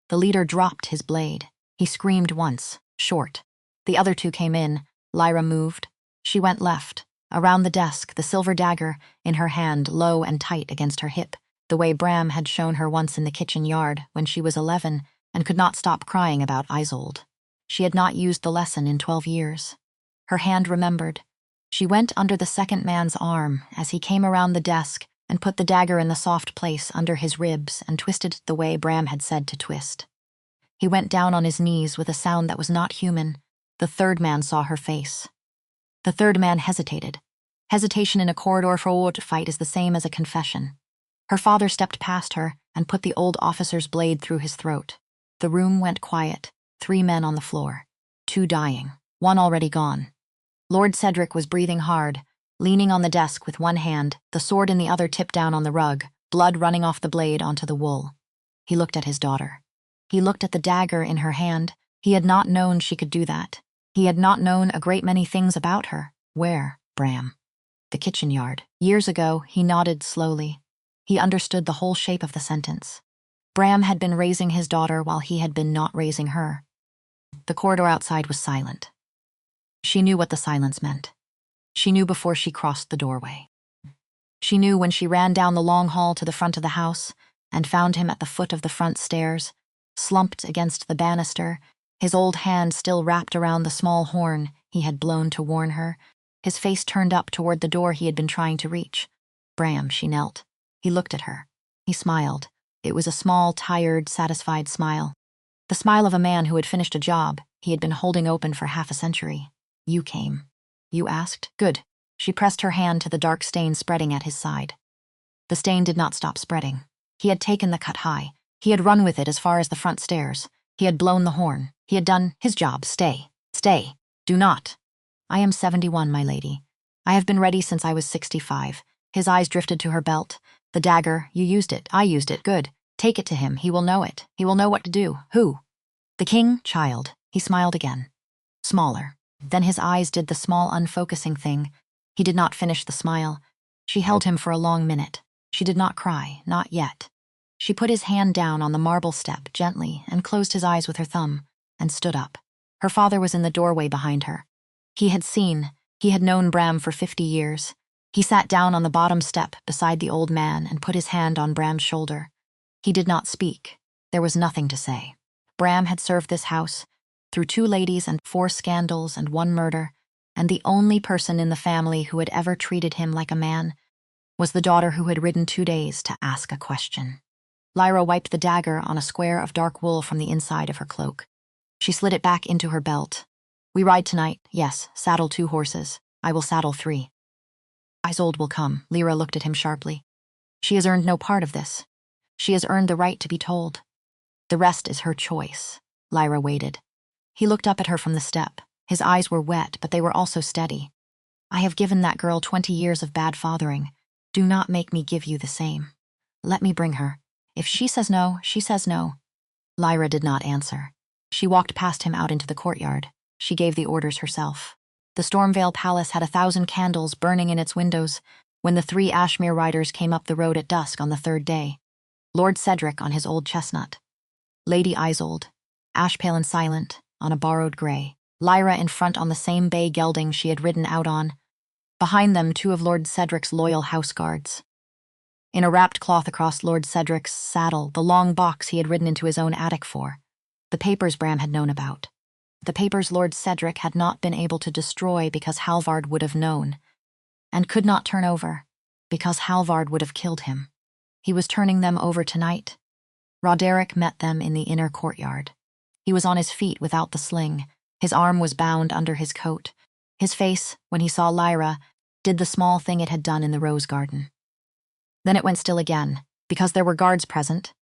The leader dropped his blade. He screamed once, short. The other 2 came in. Lyra moved. She went left, around the desk, the silver dagger in her hand, low and tight against her hip, the way Bram had shown her once in the kitchen yard when she was 11 and could not stop crying about Isolde. She had not used the lesson in 12 years. Her hand remembered. She went under the second man's arm as he came around the desk and put the dagger in the soft place under his ribs and twisted it the way Bram had said to twist. He went down on his knees with a sound that was not human. The third man saw her face. The third man hesitated. Hesitation in a corridor for a wood fight is the same as a confession. Her father stepped past her and put the old officer's blade through his throat. The room went quiet. 3 men on the floor. 2 dying. 1 already gone. Lord Cedric was breathing hard. leaning on the desk with one hand, the sword in the other tipped down on the rug, blood running off the blade onto the wool. He looked at his daughter. He looked at the dagger in her hand. He had not known she could do that. He had not known a great many things about her. Where, Bram? The kitchen yard. Years ago, he nodded slowly. He understood the whole shape of the sentence. Bram had been raising his daughter while he had been not raising her. The corridor outside was silent. She knew what the silence meant. She knew before she crossed the doorway. She knew when she ran down the long hall to the front of the house and found him at the foot of the front stairs, slumped against the banister, his old hand still wrapped around the small horn he had blown to warn her, his face turned up toward the door he had been trying to reach. Bram, she knelt. He looked at her. He smiled. It was a small, tired, satisfied smile. The smile of a man who had finished a job he had been holding open for half a century. You came. You asked? Good. She pressed her hand to the dark stain spreading at his side. The stain did not stop spreading. He had taken the cut high. He had run with it as far as the front stairs. He had blown the horn. He had done his job. Stay. Stay. Do not. I am 71, my lady. I have been ready since I was 65. His eyes drifted to her belt. The dagger, you used it. I used it. Good. Take it to him. He will know it. He will know what to do. Who? The king, child. He smiled again. Smaller. Then his eyes did the small unfocusing thing. He did not finish the smile. She held him for a long minute. She did not cry, not yet. She put his hand down on the marble step gently and closed his eyes with her thumb and stood up. Her father was in the doorway behind her. He had known Bram for 50 years. He sat down on the bottom step beside the old man and put his hand on Bram's shoulder. He did not speak. There was nothing to say. Bram had served this house through 2 ladies and 4 scandals and 1 murder, and the only person in the family who had ever treated him like a man was the daughter who had ridden 2 days to ask a question. Lyra wiped the dagger on a square of dark wool from the inside of her cloak. She slid it back into her belt. We ride tonight, yes, saddle 2 horses. I will saddle 3. Isolde will come. Lyra looked at him sharply. She has earned no part of this. She has earned the right to be told. The rest is her choice. Lyra waited. He looked up at her from the step. His eyes were wet, but they were also steady. I have given that girl 20 years of bad fathering. Do not make me give you the same. Let me bring her. If she says no, she says no. Lyra did not answer. She walked past him out into the courtyard. She gave the orders herself. The Stormvale Palace had 1,000 candles burning in its windows when the 3 Ashmere riders came up the road at dusk on the 3rd day. Lord Cedric on his old chestnut. Lady Isolde, ash-pale and silent, on a borrowed grey. Lyra in front on the same bay gelding she had ridden out on. Behind them, 2 of Lord Cedric's loyal house guards. In a wrapped cloth across Lord Cedric's saddle, the long box he had ridden into his own attic for. The papers Bram had known about. The papers Lord Cedric had not been able to destroy because Halvard would have known, and could not turn over, because Halvard would have killed him. He was turning them over tonight. Roderick met them in the inner courtyard. He was on his feet without the sling. His arm was bound under his coat. His face, when he saw Lyra, did the small thing it had done in the rose garden. Then it went still again, because there were guards present,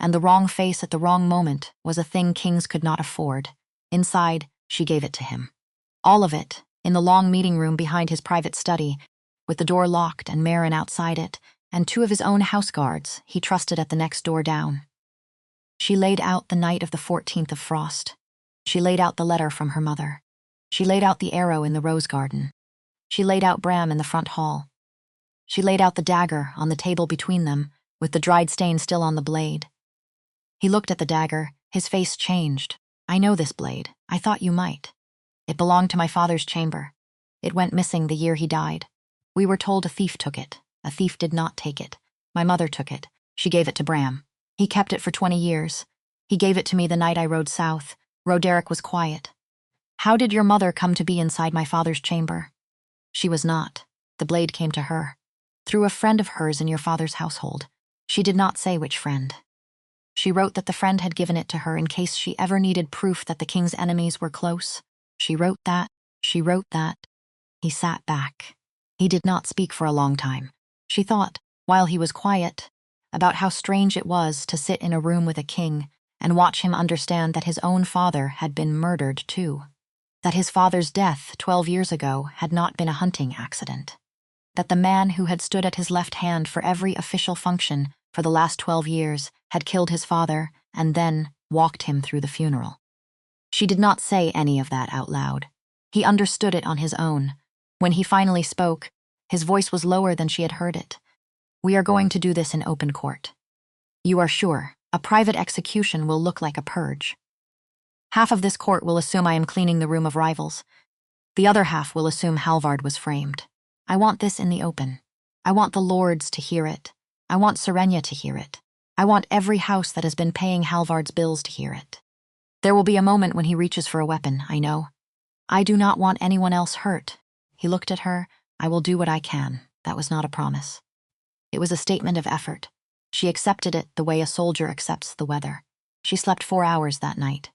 and the wrong face at the wrong moment was a thing kings could not afford. Inside, she gave it to him. All of it, in the long meeting room behind his private study, with the door locked and Marin outside it, and 2 of his own house guards he trusted at the next door down. She laid out the night of the 14th of frost. She laid out the letter from her mother. She laid out the arrow in the rose garden. She laid out Bram in the front hall. She laid out the dagger on the table between them, with the dried stain still on the blade. He looked at the dagger. His face changed. I know this blade. I thought you might. It belonged to my father's chamber. It went missing the year he died. We were told a thief took it. A thief did not take it. My mother took it. She gave it to Bram. He kept it for 20 years. He gave it to me the night I rode south. Roderick was quiet. How did your mother come to be inside my father's chamber? She was not. The blade came to her. Through a friend of hers in your father's household. She did not say which friend. She wrote that the friend had given it to her in case she ever needed proof that the king's enemies were close. She wrote that. She wrote that. He sat back. He did not speak for a long time. She thought, while he was quiet, about how strange it was to sit in a room with a king and watch him understand that his own father had been murdered too. That his father's death 12 years ago had not been a hunting accident. that the man who had stood at his left hand for every official function for the last 12 years had killed his father and then walked him through the funeral. She did not say any of that out loud. He understood it on his own. When he finally spoke, his voice was lower than she had heard it. "We are going to do this in open court. You are sure a private execution will look like a purge. Half of this court will assume I am cleaning the room of rivals. The other half will assume Halvard was framed. I want this in the open. I want the lords to hear it. I want Serenia to hear it. I want every house that has been paying Halvard's bills to hear it. There will be a moment when he reaches for a weapon, I know. I do not want anyone else hurt." He looked at her. "I will do what I can." That was not a promise. It was a statement of effort. She accepted it the way a soldier accepts the weather. She slept 4 hours that night.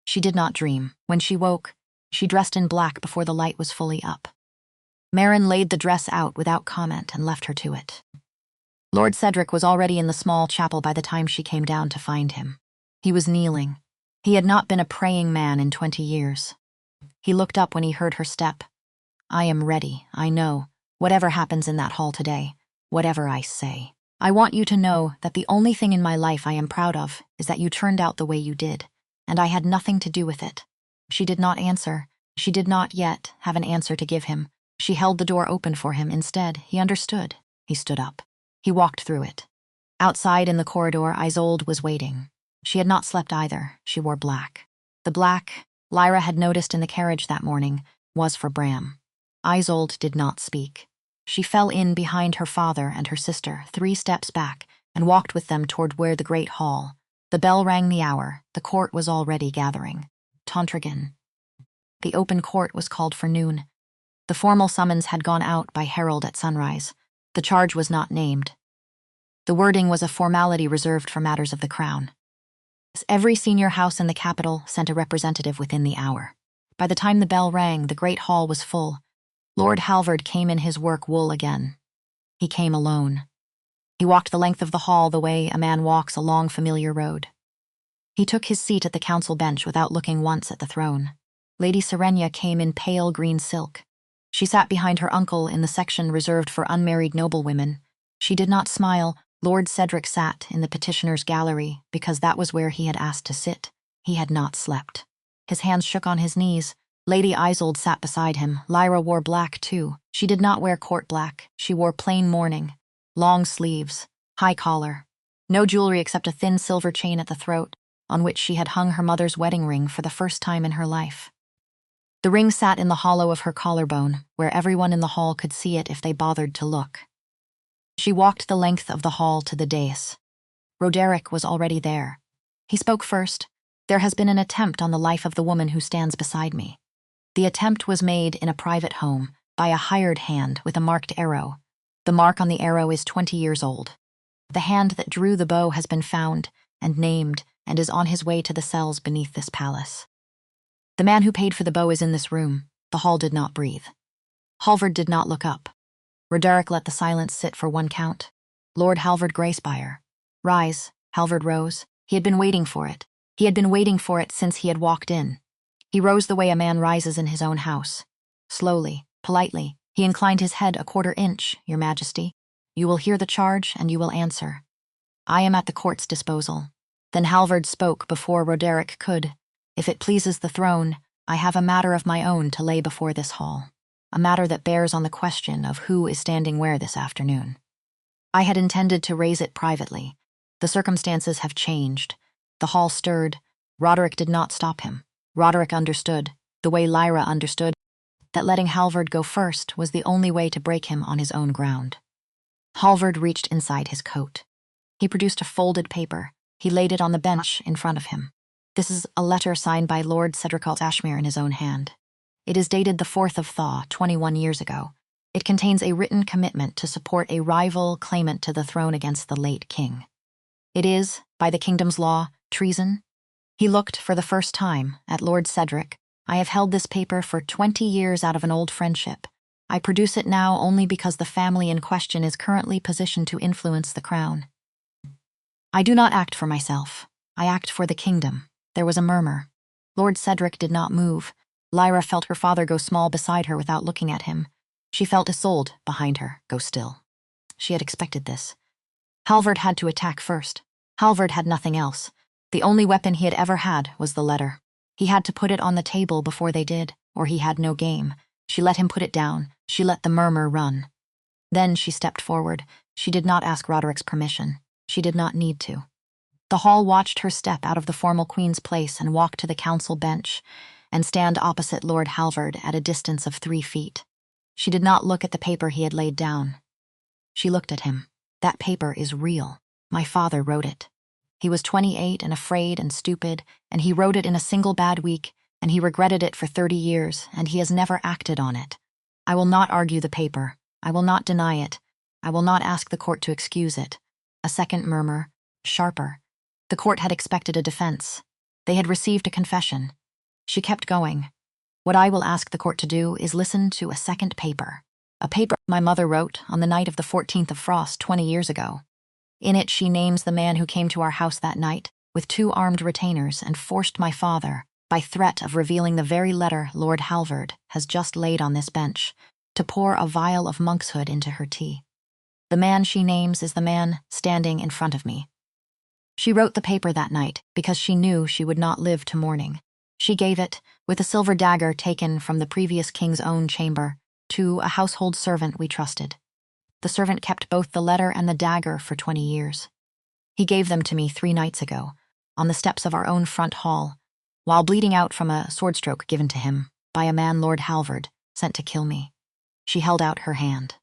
She did not dream. When she woke, she dressed in black before the light was fully up. Marin laid the dress out without comment and left her to it. Lord Cedric was already in the small chapel by the time she came down to find him. He was kneeling. He had not been a praying man in 20 years. He looked up when he heard her step. "I am ready, I know. Whatever happens in that hall today, whatever I say. I want you to know that the only thing in my life I am proud of is that you turned out the way you did, and I had nothing to do with it." She did not answer. She did not yet have an answer to give him. She held the door open for him. Instead, he understood. He stood up. He walked through it. Outside in the corridor, Isolde was waiting. She had not slept either. She wore black. The black, Lyra had noticed in the carriage that morning, was for Bram. Isolde did not speak. She fell in behind her father and her sister, 3 steps back, and walked with them toward where the great hall. The bell rang the hour. The court was already gathering. Tontragin. The open court was called for noon. The formal summons had gone out by herald at sunrise. The charge was not named. The wording was a formality reserved for matters of the crown. Every senior house in the capital sent a representative within the hour. By the time the bell rang, the great hall was full. Lord Halvard came in his work wool again. He came alone. He walked the length of the hall the way a man walks a long familiar road. He took his seat at the council bench without looking once at the throne. Lady Serenia came in pale green silk. She sat behind her uncle in the section reserved for unmarried noblewomen. She did not smile. Lord Cedric sat in the petitioner's gallery because that was where he had asked to sit. He had not slept. His hands shook on his knees. Lady Isolde sat beside him. Lyra wore black, too. She did not wear court black. She wore plain mourning. Long sleeves, high collar. No jewelry except a thin silver chain at the throat, on which she had hung her mother's wedding ring for the first time in her life. The ring sat in the hollow of her collarbone, where everyone in the hall could see it if they bothered to look. She walked the length of the hall to the dais. Roderick was already there. He spoke first. "There has been an attempt on the life of the woman who stands beside me. The attempt was made in a private home, by a hired hand with a marked arrow. The mark on the arrow is 20 years old. The hand that drew the bow has been found and named and is on his way to the cells beneath this palace. The man who paid for the bow is in this room." The hall did not breathe. Halvard did not look up. Roderick let the silence sit for one count. "Lord Halvard Greyspire." "Rise." Halvard rose. He had been waiting for it. He had been waiting for it since he had walked in. He rose the way a man rises in his own house. Slowly, politely, he inclined his head a 1/4 inch. "Your Majesty, you will hear the charge and you will answer. I am at the court's disposal." Then Halvard spoke before Roderick could. "If it pleases the throne, I have a matter of my own to lay before this hall. A matter that bears on the question of who is standing where this afternoon. I had intended to raise it privately. The circumstances have changed." The hall stirred. Roderick did not stop him. Roderick understood, the way Lyra understood, that letting Halvard go first was the only way to break him on his own ground. Halvard reached inside his coat. He produced a folded paper. He laid it on the bench in front of him. "This is a letter signed by Lord Cedric Ashmere in his own hand. It is dated the 4th of Thaw, 21 years ago. It contains a written commitment to support a rival claimant to the throne against the late king. It is, by the kingdom's law, treason." He looked for the first time at Lord Cedric. "I have held this paper for 20 years out of an old friendship. I produce it now only because the family in question is currently positioned to influence the crown. I do not act for myself. I act for the kingdom." There was a murmur. Lord Cedric did not move. Lyra felt her father go small beside her without looking at him. She felt Isolde behind her go still. She had expected this. Halvard had to attack first. Halvard had nothing else. The only weapon he had ever had was the letter. He had to put it on the table before they did, or he had no game. She let him put it down. She let the murmur run. Then she stepped forward. She did not ask Roderick's permission. She did not need to. The hall watched her step out of the formal queen's place and walk to the council bench and stand opposite Lord Halvard at a distance of 3 feet. She did not look at the paper he had laid down. She looked at him. That paper is real. My father wrote it. He was 28 and afraid and stupid, and he wrote it in a single bad week, and he regretted it for 30 years, and he has never acted on it. I will not argue the paper. I will not deny it. I will not ask the court to excuse it. A second murmur, sharper. The court had expected a defense. They had received a confession. She kept going. What I will ask the court to do is listen to a second paper. A paper my mother wrote on the night of the 14th of Frost 20 years ago. In it she names the man who came to our house that night with 2 armed retainers and forced my father, by threat of revealing the very letter Lord Halvard has just laid on this bench, to pour a vial of monkshood into her tea. The man she names is the man standing in front of me. She wrote the paper that night because she knew she would not live to morning. She gave it, with a silver dagger taken from the previous king's own chamber, to a household servant we trusted. The servant kept both the letter and the dagger for 20 years. He gave them to me 3 nights ago, on the steps of our own front hall, while bleeding out from a sword stroke given to him by a man Lord Halvard sent to kill me. She held out her hand.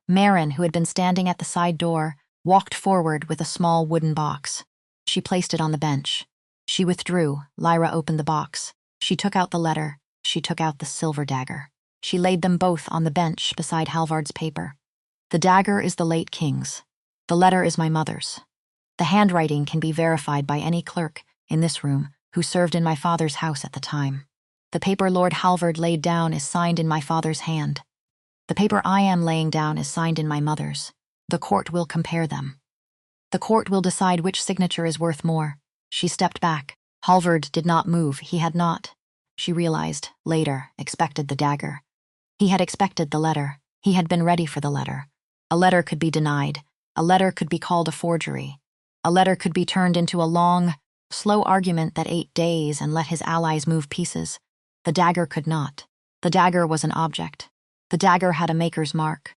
Marin, who had been standing at the side door, walked forward with a small wooden box. She placed it on the bench. She withdrew. Lyra opened the box. She took out the letter. She took out the silver dagger. She laid them both on the bench beside Halvard's paper. The dagger is the late king's. The letter is my mother's. The handwriting can be verified by any clerk in this room who served in my father's house at the time. The paper Lord Halvard laid down is signed in my father's hand. The paper I am laying down is signed in my mother's. The court will compare them. The court will decide which signature is worth more. She stepped back. Halvard did not move. He had not, she realized, later, expected the dagger. He had expected the letter. He had been ready for the letter. A letter could be denied. A letter could be called a forgery. A letter could be turned into a long, slow argument that ate days and let his allies move pieces. The dagger could not. The dagger was an object. The dagger had a maker's mark.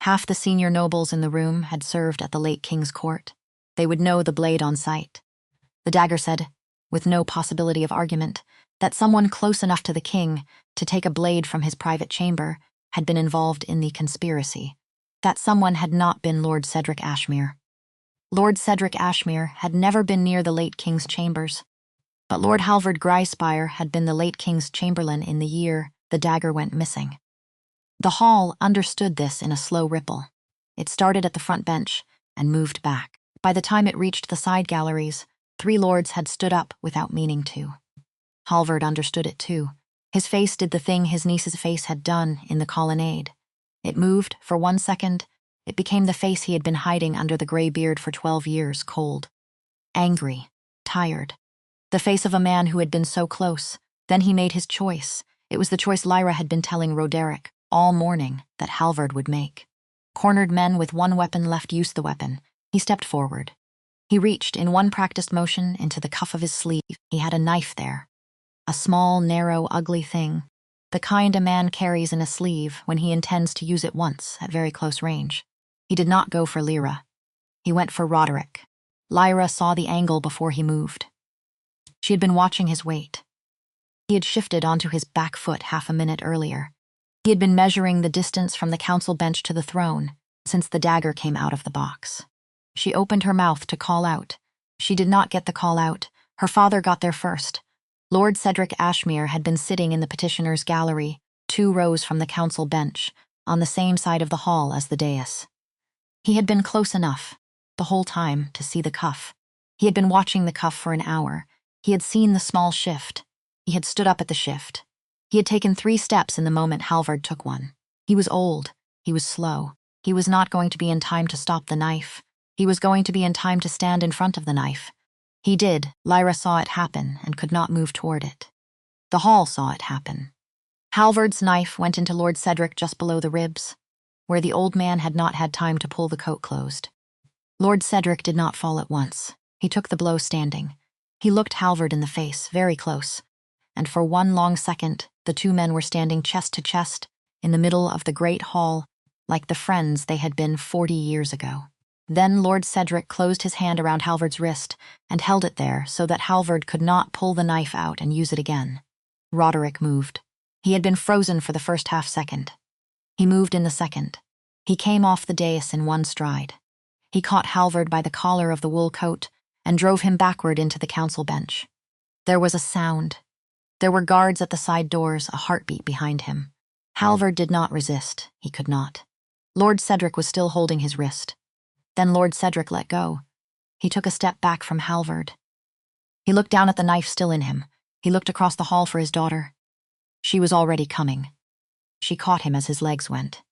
Half the senior nobles in the room had served at the late king's court. They would know the blade on sight. The dagger said, with no possibility of argument, that someone close enough to the king to take a blade from his private chamber had been involved in the conspiracy. That someone had not been Lord Cedric Ashmere. Lord Cedric Ashmere had never been near the late king's chambers, but Lord Halvard Gryspire had been the late king's chamberlain in the year the dagger went missing. The hall understood this in a slow ripple. It started at the front bench and moved back. By the time it reached the side galleries, 3 lords had stood up without meaning to. Halvard understood it too. His face did the thing his niece's face had done in the colonnade. It moved for 1 second. It became the face he had been hiding under the gray beard for 12 years, cold, angry, tired. The face of a man who had been so close. Then he made his choice. It was the choice Lyra had been telling Roderick all morning that Halvard would make. Cornered men with 1 weapon left used the weapon. He stepped forward. He reached in 1 practiced motion into the cuff of his sleeve. He had a knife there. A small, narrow, ugly thing. The kind a man carries in a sleeve when he intends to use it once at very close range. He did not go for Lyra. He went for Roderick. Lyra saw the angle before he moved. She had been watching his weight. He had shifted onto his back foot half a minute earlier. He had been measuring the distance from the council bench to the throne since the dagger came out of the box. She opened her mouth to call out. She did not get the call out. Her father got there first. Lord Cedric Ashmere had been sitting in the petitioner's gallery, 2 rows from the council bench, on the same side of the hall as the dais. He had been close enough, the whole time, to see the cuff. He had been watching the cuff for an hour. He had seen the small shift. He had stood up at the shift. He had taken 3 steps in the moment Halvard took one. He was old. He was slow. He was not going to be in time to stop the knife. He was going to be in time to stand in front of the knife. He did. Lyra saw it happen and could not move toward it. The hall saw it happen. Halvard's knife went into Lord Cedric just below the ribs, where the old man had not had time to pull the coat closed. Lord Cedric did not fall at once. He took the blow standing. He looked Halvard in the face, very close, and for one long second, the two men were standing chest to chest in the middle of the great hall, like the friends they had been 40 years ago. Then Lord Cedric closed his hand around Halvard's wrist and held it there so that Halvard could not pull the knife out and use it again. Roderick moved. He had been frozen for the first half-second. He moved in the second. He came off the dais in one stride. He caught Halvard by the collar of the wool coat and drove him backward into the council bench. There was a sound. There were guards at the side doors, a heartbeat behind him. Halvard did not resist. He could not. Lord Cedric was still holding his wrist. Then Lord Cedric let go. He took a step back from Halvard. He looked down at the knife still in him. He looked across the hall for his daughter. She was already coming. She caught him as his legs went.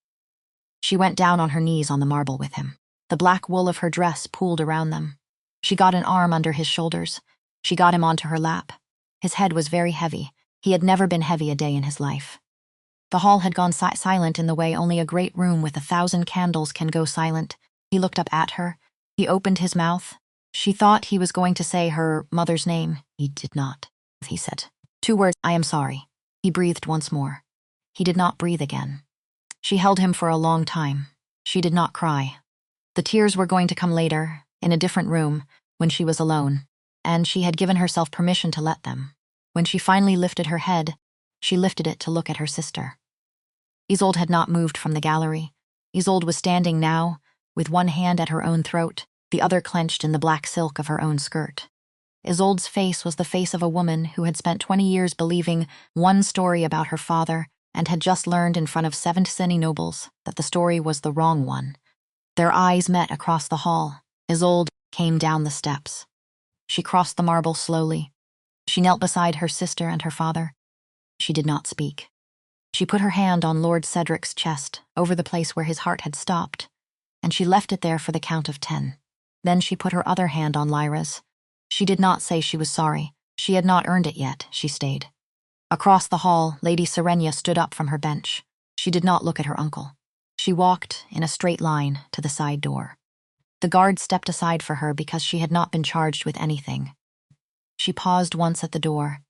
She went down on her knees on the marble with him. The black wool of her dress pooled around them. She got an arm under his shoulders. She got him onto her lap. His head was very heavy. He had never been heavy a day in his life. The hall had gone silent in the way only a great room with 1,000 candles can go silent. He looked up at her. He opened his mouth. She thought he was going to say her mother's name. He did not. He said 2 words, "I am sorry." He breathed once more. He did not breathe again. She held him for a long time. She did not cry. The tears were going to come later, in a different room, when she was alone, and she had given herself permission to let them. When she finally lifted her head, she lifted it to look at her sister. Isolde had not moved from the gallery. Isolde was standing now, with one hand at her own throat, the other clenched in the black silk of her own skirt. Isolde's face was the face of a woman who had spent 20 years believing one story about her father and had just learned in front of 70 nobles that the story was the wrong one. Their eyes met across the hall. Isolde came down the steps. She crossed the marble slowly. She knelt beside her sister and her father. She did not speak. She put her hand on Lord Cedric's chest, over the place where his heart had stopped, and she left it there for the count of 10. Then she put her other hand on Lyra's. She did not say she was sorry. She had not earned it yet. She stayed. Across the hall, Lady Serenia stood up from her bench. She did not look at her uncle. She walked in a straight line to the side door. The guard stepped aside for her because she had not been charged with anything. She paused once at the door.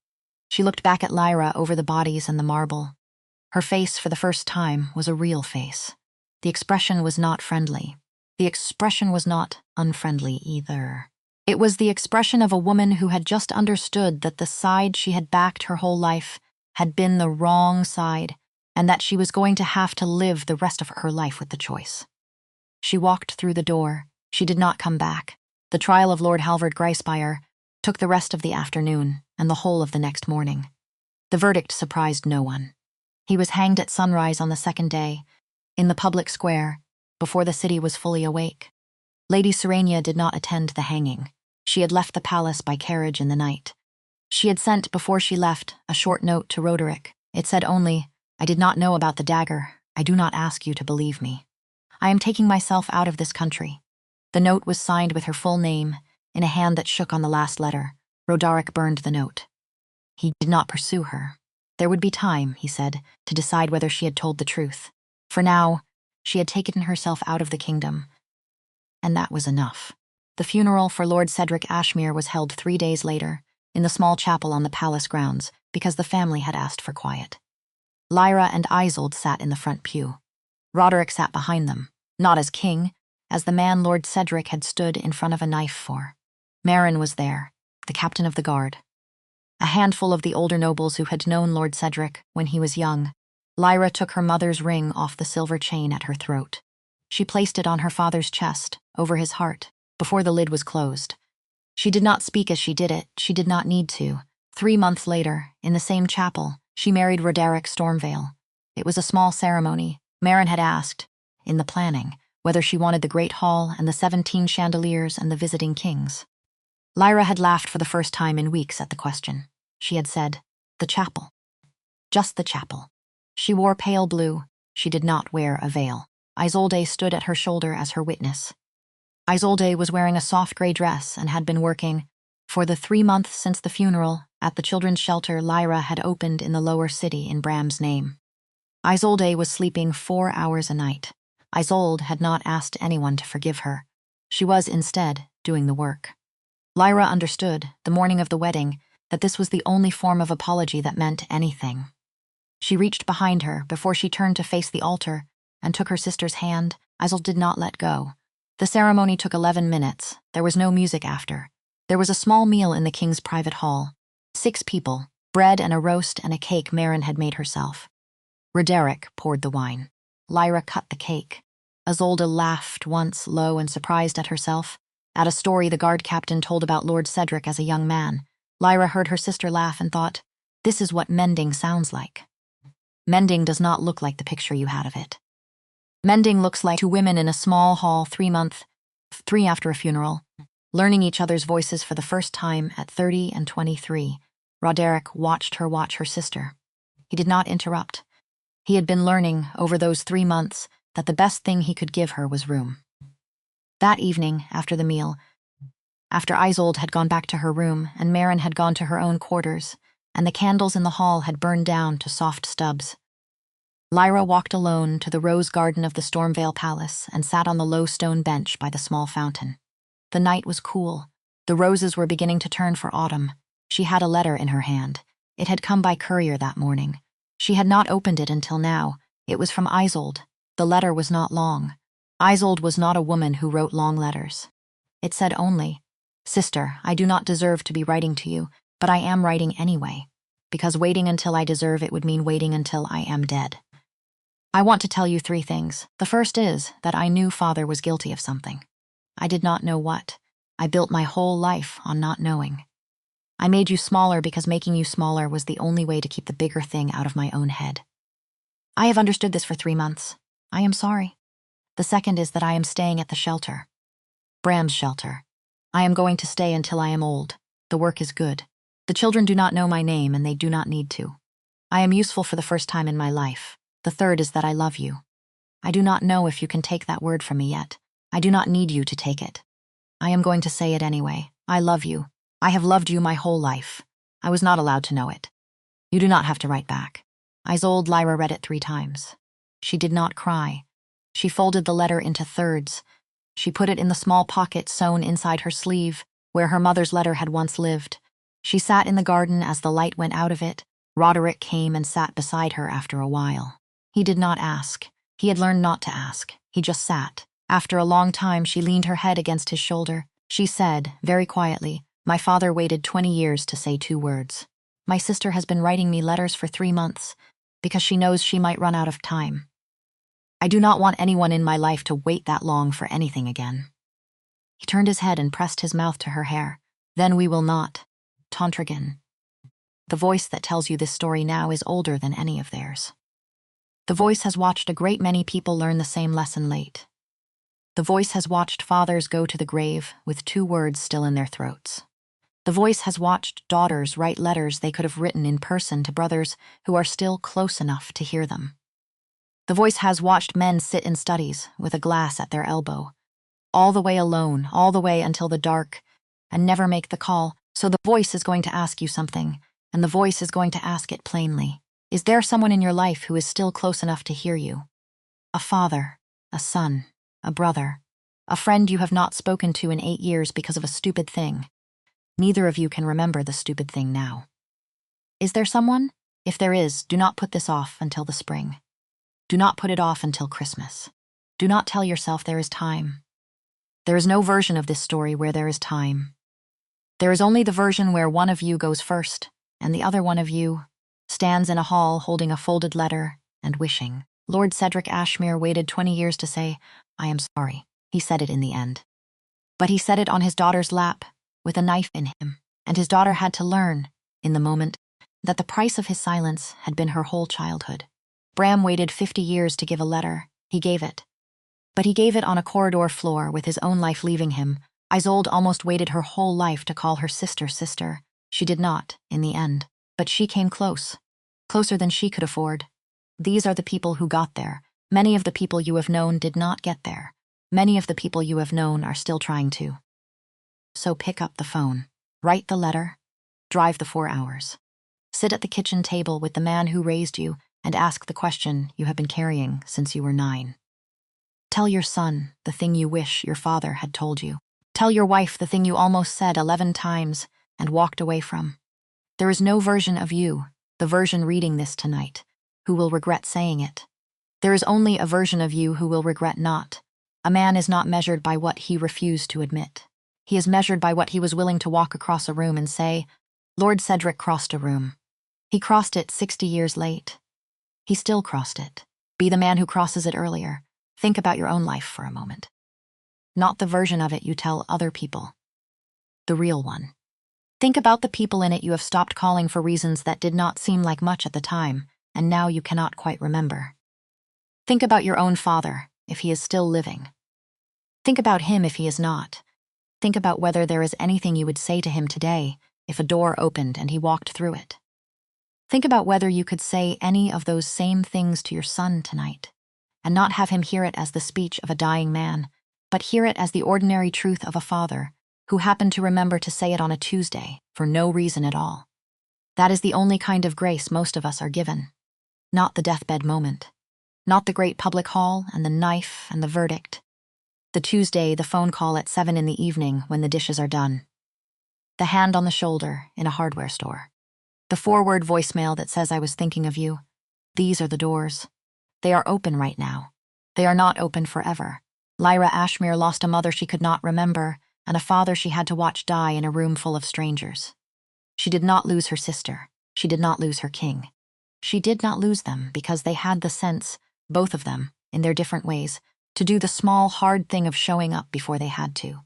She looked back at Lyra over the bodies and the marble. Her face, for the first time, was a real face. The expression was not friendly. The expression was not unfriendly either. It was the expression of a woman who had just understood that the side she had backed her whole life had been the wrong side, and that she was going to have to live the rest of her life with the choice. She walked through the door. She did not come back. The trial of Lord Halvard Greisspire took the rest of the afternoon and the whole of the next morning. The verdict surprised no one. He was hanged at sunrise on the second day, in the public square, before the city was fully awake. Lady Serenia did not attend the hanging. She had left the palace by carriage in the night. She had sent, before she left, a short note to Roderick. It said only, "I did not know about the dagger. I do not ask you to believe me. I am taking myself out of this country." The note was signed with her full name, in a hand that shook on the last letter. Roderick burned the note. He did not pursue her. There would be time, he said, to decide whether she had told the truth. For now, she had taken herself out of the kingdom, and that was enough. The funeral for Lord Cedric Ashmere was held 3 days later, in the small chapel on the palace grounds, because the family had asked for quiet. Lyra and Isolde sat in the front pew. Roderick sat behind them, not as king, as the man Lord Cedric had stood in front of a knife for. Marin was there, the captain of the guard. A handful of the older nobles who had known Lord Cedric when he was young. Lyra took her mother's ring off the silver chain at her throat. She placed it on her father's chest, over his heart, before the lid was closed. She did not speak as she did it. She did not need to. 3 months later, in the same chapel, she married Roderick Stormvale. It was a small ceremony. Marin had asked, in the planning, whether she wanted the great hall and the 17 chandeliers and the visiting kings. Lyra had laughed for the first time in weeks at the question. She had said, "The chapel." Just the chapel. She wore pale blue. She did not wear a veil. Isolde stood at her shoulder as her witness. Isolde was wearing a soft gray dress and had been working, for the 3 months since the funeral, At the children's shelter Lyra had opened in the lower city in Bram's name. Isolde was sleeping 4 hours a night. Isolde had not asked anyone to forgive her. She was, instead, doing the work. Lyra understood, the morning of the wedding, that this was the only form of apology that meant anything. She reached behind her before she turned to face the altar and took her sister's hand. Isolde did not let go. The ceremony took 11 minutes. There was no music after. There was a small meal in the king's private hall. 6 people, bread and a roast and a cake Marin had made herself. Roderick poured the wine. Lyra cut the cake. Isolde laughed once, low and surprised at herself, at a story the guard captain told about Lord Cedric as a young man. Lyra heard her sister laugh and thought, this is what mending sounds like. Mending does not look like the picture you had of it. Mending looks like 2 women in a small hall 3 after a funeral, learning each other's voices for the first time at 30 and 23. Roderick watched her watch her sister. He did not interrupt. He had been learning, over those 3 months, that the best thing he could give her was room. That evening, after the meal, after Isolde had gone back to her room and Marin had gone to her own quarters, and the candles in the hall had burned down to soft stubs, Lyra walked alone to the rose garden of the Stormvale Palace and sat on the low stone bench by the small fountain. The night was cool. The roses were beginning to turn for autumn. She had a letter in her hand. It had come by courier that morning. She had not opened it until now. It was from Isolde. The letter was not long. Isolde was not a woman who wrote long letters. It said only, "Sister, I do not deserve to be writing to you, but I am writing anyway, because waiting until I deserve it would mean waiting until I am dead. I want to tell you 3 things. The first is that I knew Father was guilty of something. I did not know what. I built my whole life on not knowing. I made you smaller because making you smaller was the only way to keep the bigger thing out of my own head. I have understood this for 3 months. I am sorry. The second is that I am staying at the shelter. Bram's shelter. I am going to stay until I am old. The work is good. The children do not know my name and they do not need to. I am useful for the first time in my life. The third is that I love you. I do not know if you can take that word from me yet. I do not need you to take it. I am going to say it anyway. I love you. I have loved you my whole life. I was not allowed to know it. You do not have to write back." Isolde Lyra read it 3 times. She did not cry. She folded the letter into thirds. She put it in the small pocket sewn inside her sleeve, where her mother's letter had once lived. She sat in the garden as the light went out of it. Roderick came and sat beside her after a while. He did not ask. He had learned not to ask. He just sat. After a long time, she leaned her head against his shoulder. She said, very quietly, "My father waited 20 years to say 2 words. My sister has been writing me letters for 3 months because she knows she might run out of time. I do not want anyone in my life to wait that long for anything again." He turned his head and pressed his mouth to her hair. "Then we will not. Tontragen. The voice that tells you this story now is older than any of theirs. The voice has watched a great many people learn the same lesson late. The voice has watched fathers go to the grave with 2 words still in their throats. The voice has watched daughters write letters they could have written in person to brothers who are still close enough to hear them. The voice has watched men sit in studies with a glass at their elbow, all the way alone, all the way until the dark, and never make the call. So the voice is going to ask you something, and the voice is going to ask it plainly. Is there someone in your life who is still close enough to hear you? A father, a son, a brother, a friend you have not spoken to in 8 years because of a stupid thing. Neither of you can remember the stupid thing now. Is there someone? If there is, do not put this off until the spring. Do not put it off until Christmas. Do not tell yourself there is time. There is no version of this story where there is time. There is only the version where one of you goes first, and the other one of you stands in a hall holding a folded letter and wishing. Lord Cedric Ashmere waited 20 years to say, "I am sorry." He said it in the end. But he said it on his daughter's lap, with a knife in him, and his daughter had to learn, in the moment, that the price of his silence had been her whole childhood. Bram waited 50 years to give a letter. He gave it. But he gave it on a corridor floor with his own life leaving him. Isolde almost waited her whole life to call her sister sister. She did not, in the end. But she came close. Closer than she could afford. These are the people who got there. Many of the people you have known did not get there. Many of the people you have known are still trying to. So pick up the phone. Write the letter. Drive the 4 hours. Sit at the kitchen table with the man who raised you and ask the question you have been carrying since you were 9. Tell your son the thing you wish your father had told you. Tell your wife the thing you almost said 11 times and walked away from. There is no version of you, the version reading this tonight, who will regret saying it. There is only a version of you who will regret not. A man is not measured by what he refused to admit. He is measured by what he was willing to walk across a room and say, Lord Cedric crossed a room. He crossed it 60 years late. He still crossed it. Be the man who crosses it earlier. Think about your own life for a moment. Not the version of it you tell other people. The real one. Think about the people in it you have stopped calling for reasons that did not seem like much at the time, and now you cannot quite remember. Think about your own father, if he is still living. Think about him if he is not. Think about whether there is anything you would say to him today if a door opened and he walked through it. Think about whether you could say any of those same things to your son tonight, and not have him hear it as the speech of a dying man, but hear it as the ordinary truth of a father who happened to remember to say it on a Tuesday for no reason at all. That is the only kind of grace most of us are given. Not the deathbed moment. Not the great public hall and the knife and the verdict. The Tuesday, the phone call at 7 in the evening when the dishes are done. The hand on the shoulder in a hardware store. The 4-word voicemail that says I was thinking of you. These are the doors. They are open right now. They are not open forever. Lyra Ashmere lost a mother she could not remember and a father she had to watch die in a room full of strangers. She did not lose her sister. She did not lose her king. She did not lose them because they had the sense, both of them, in their different ways, to do the small, hard thing of showing up before they had to.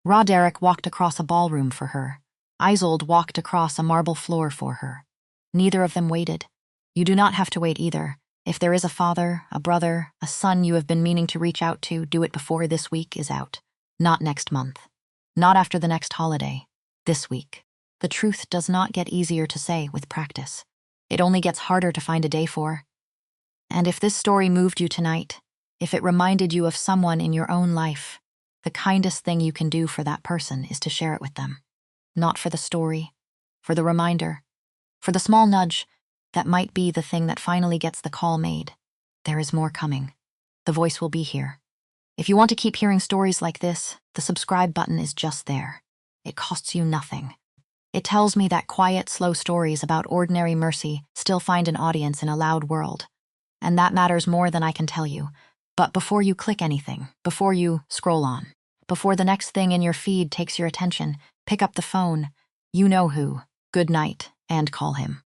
Roderick walked across a ballroom for her. Isolde walked across a marble floor for her. Neither of them waited. You do not have to wait either. If there is a father, a brother, a son you have been meaning to reach out to, do it before this week is out. Not next month. Not after the next holiday. This week. The truth does not get easier to say with practice. It only gets harder to find a day for. And if this story moved you tonight, if it reminded you of someone in your own life, the kindest thing you can do for that person is to share it with them. Not for the story, for the reminder, for the small nudge that might be the thing that finally gets the call made. There is more coming. The voice will be here. If you want to keep hearing stories like this, the subscribe button is just there. It costs you nothing. It tells me that quiet, slow stories about ordinary mercy still find an audience in a loud world. And that matters more than I can tell you. But before you click anything, before you scroll on, before the next thing in your feed takes your attention, pick up the phone. You know who. Good night, and call him.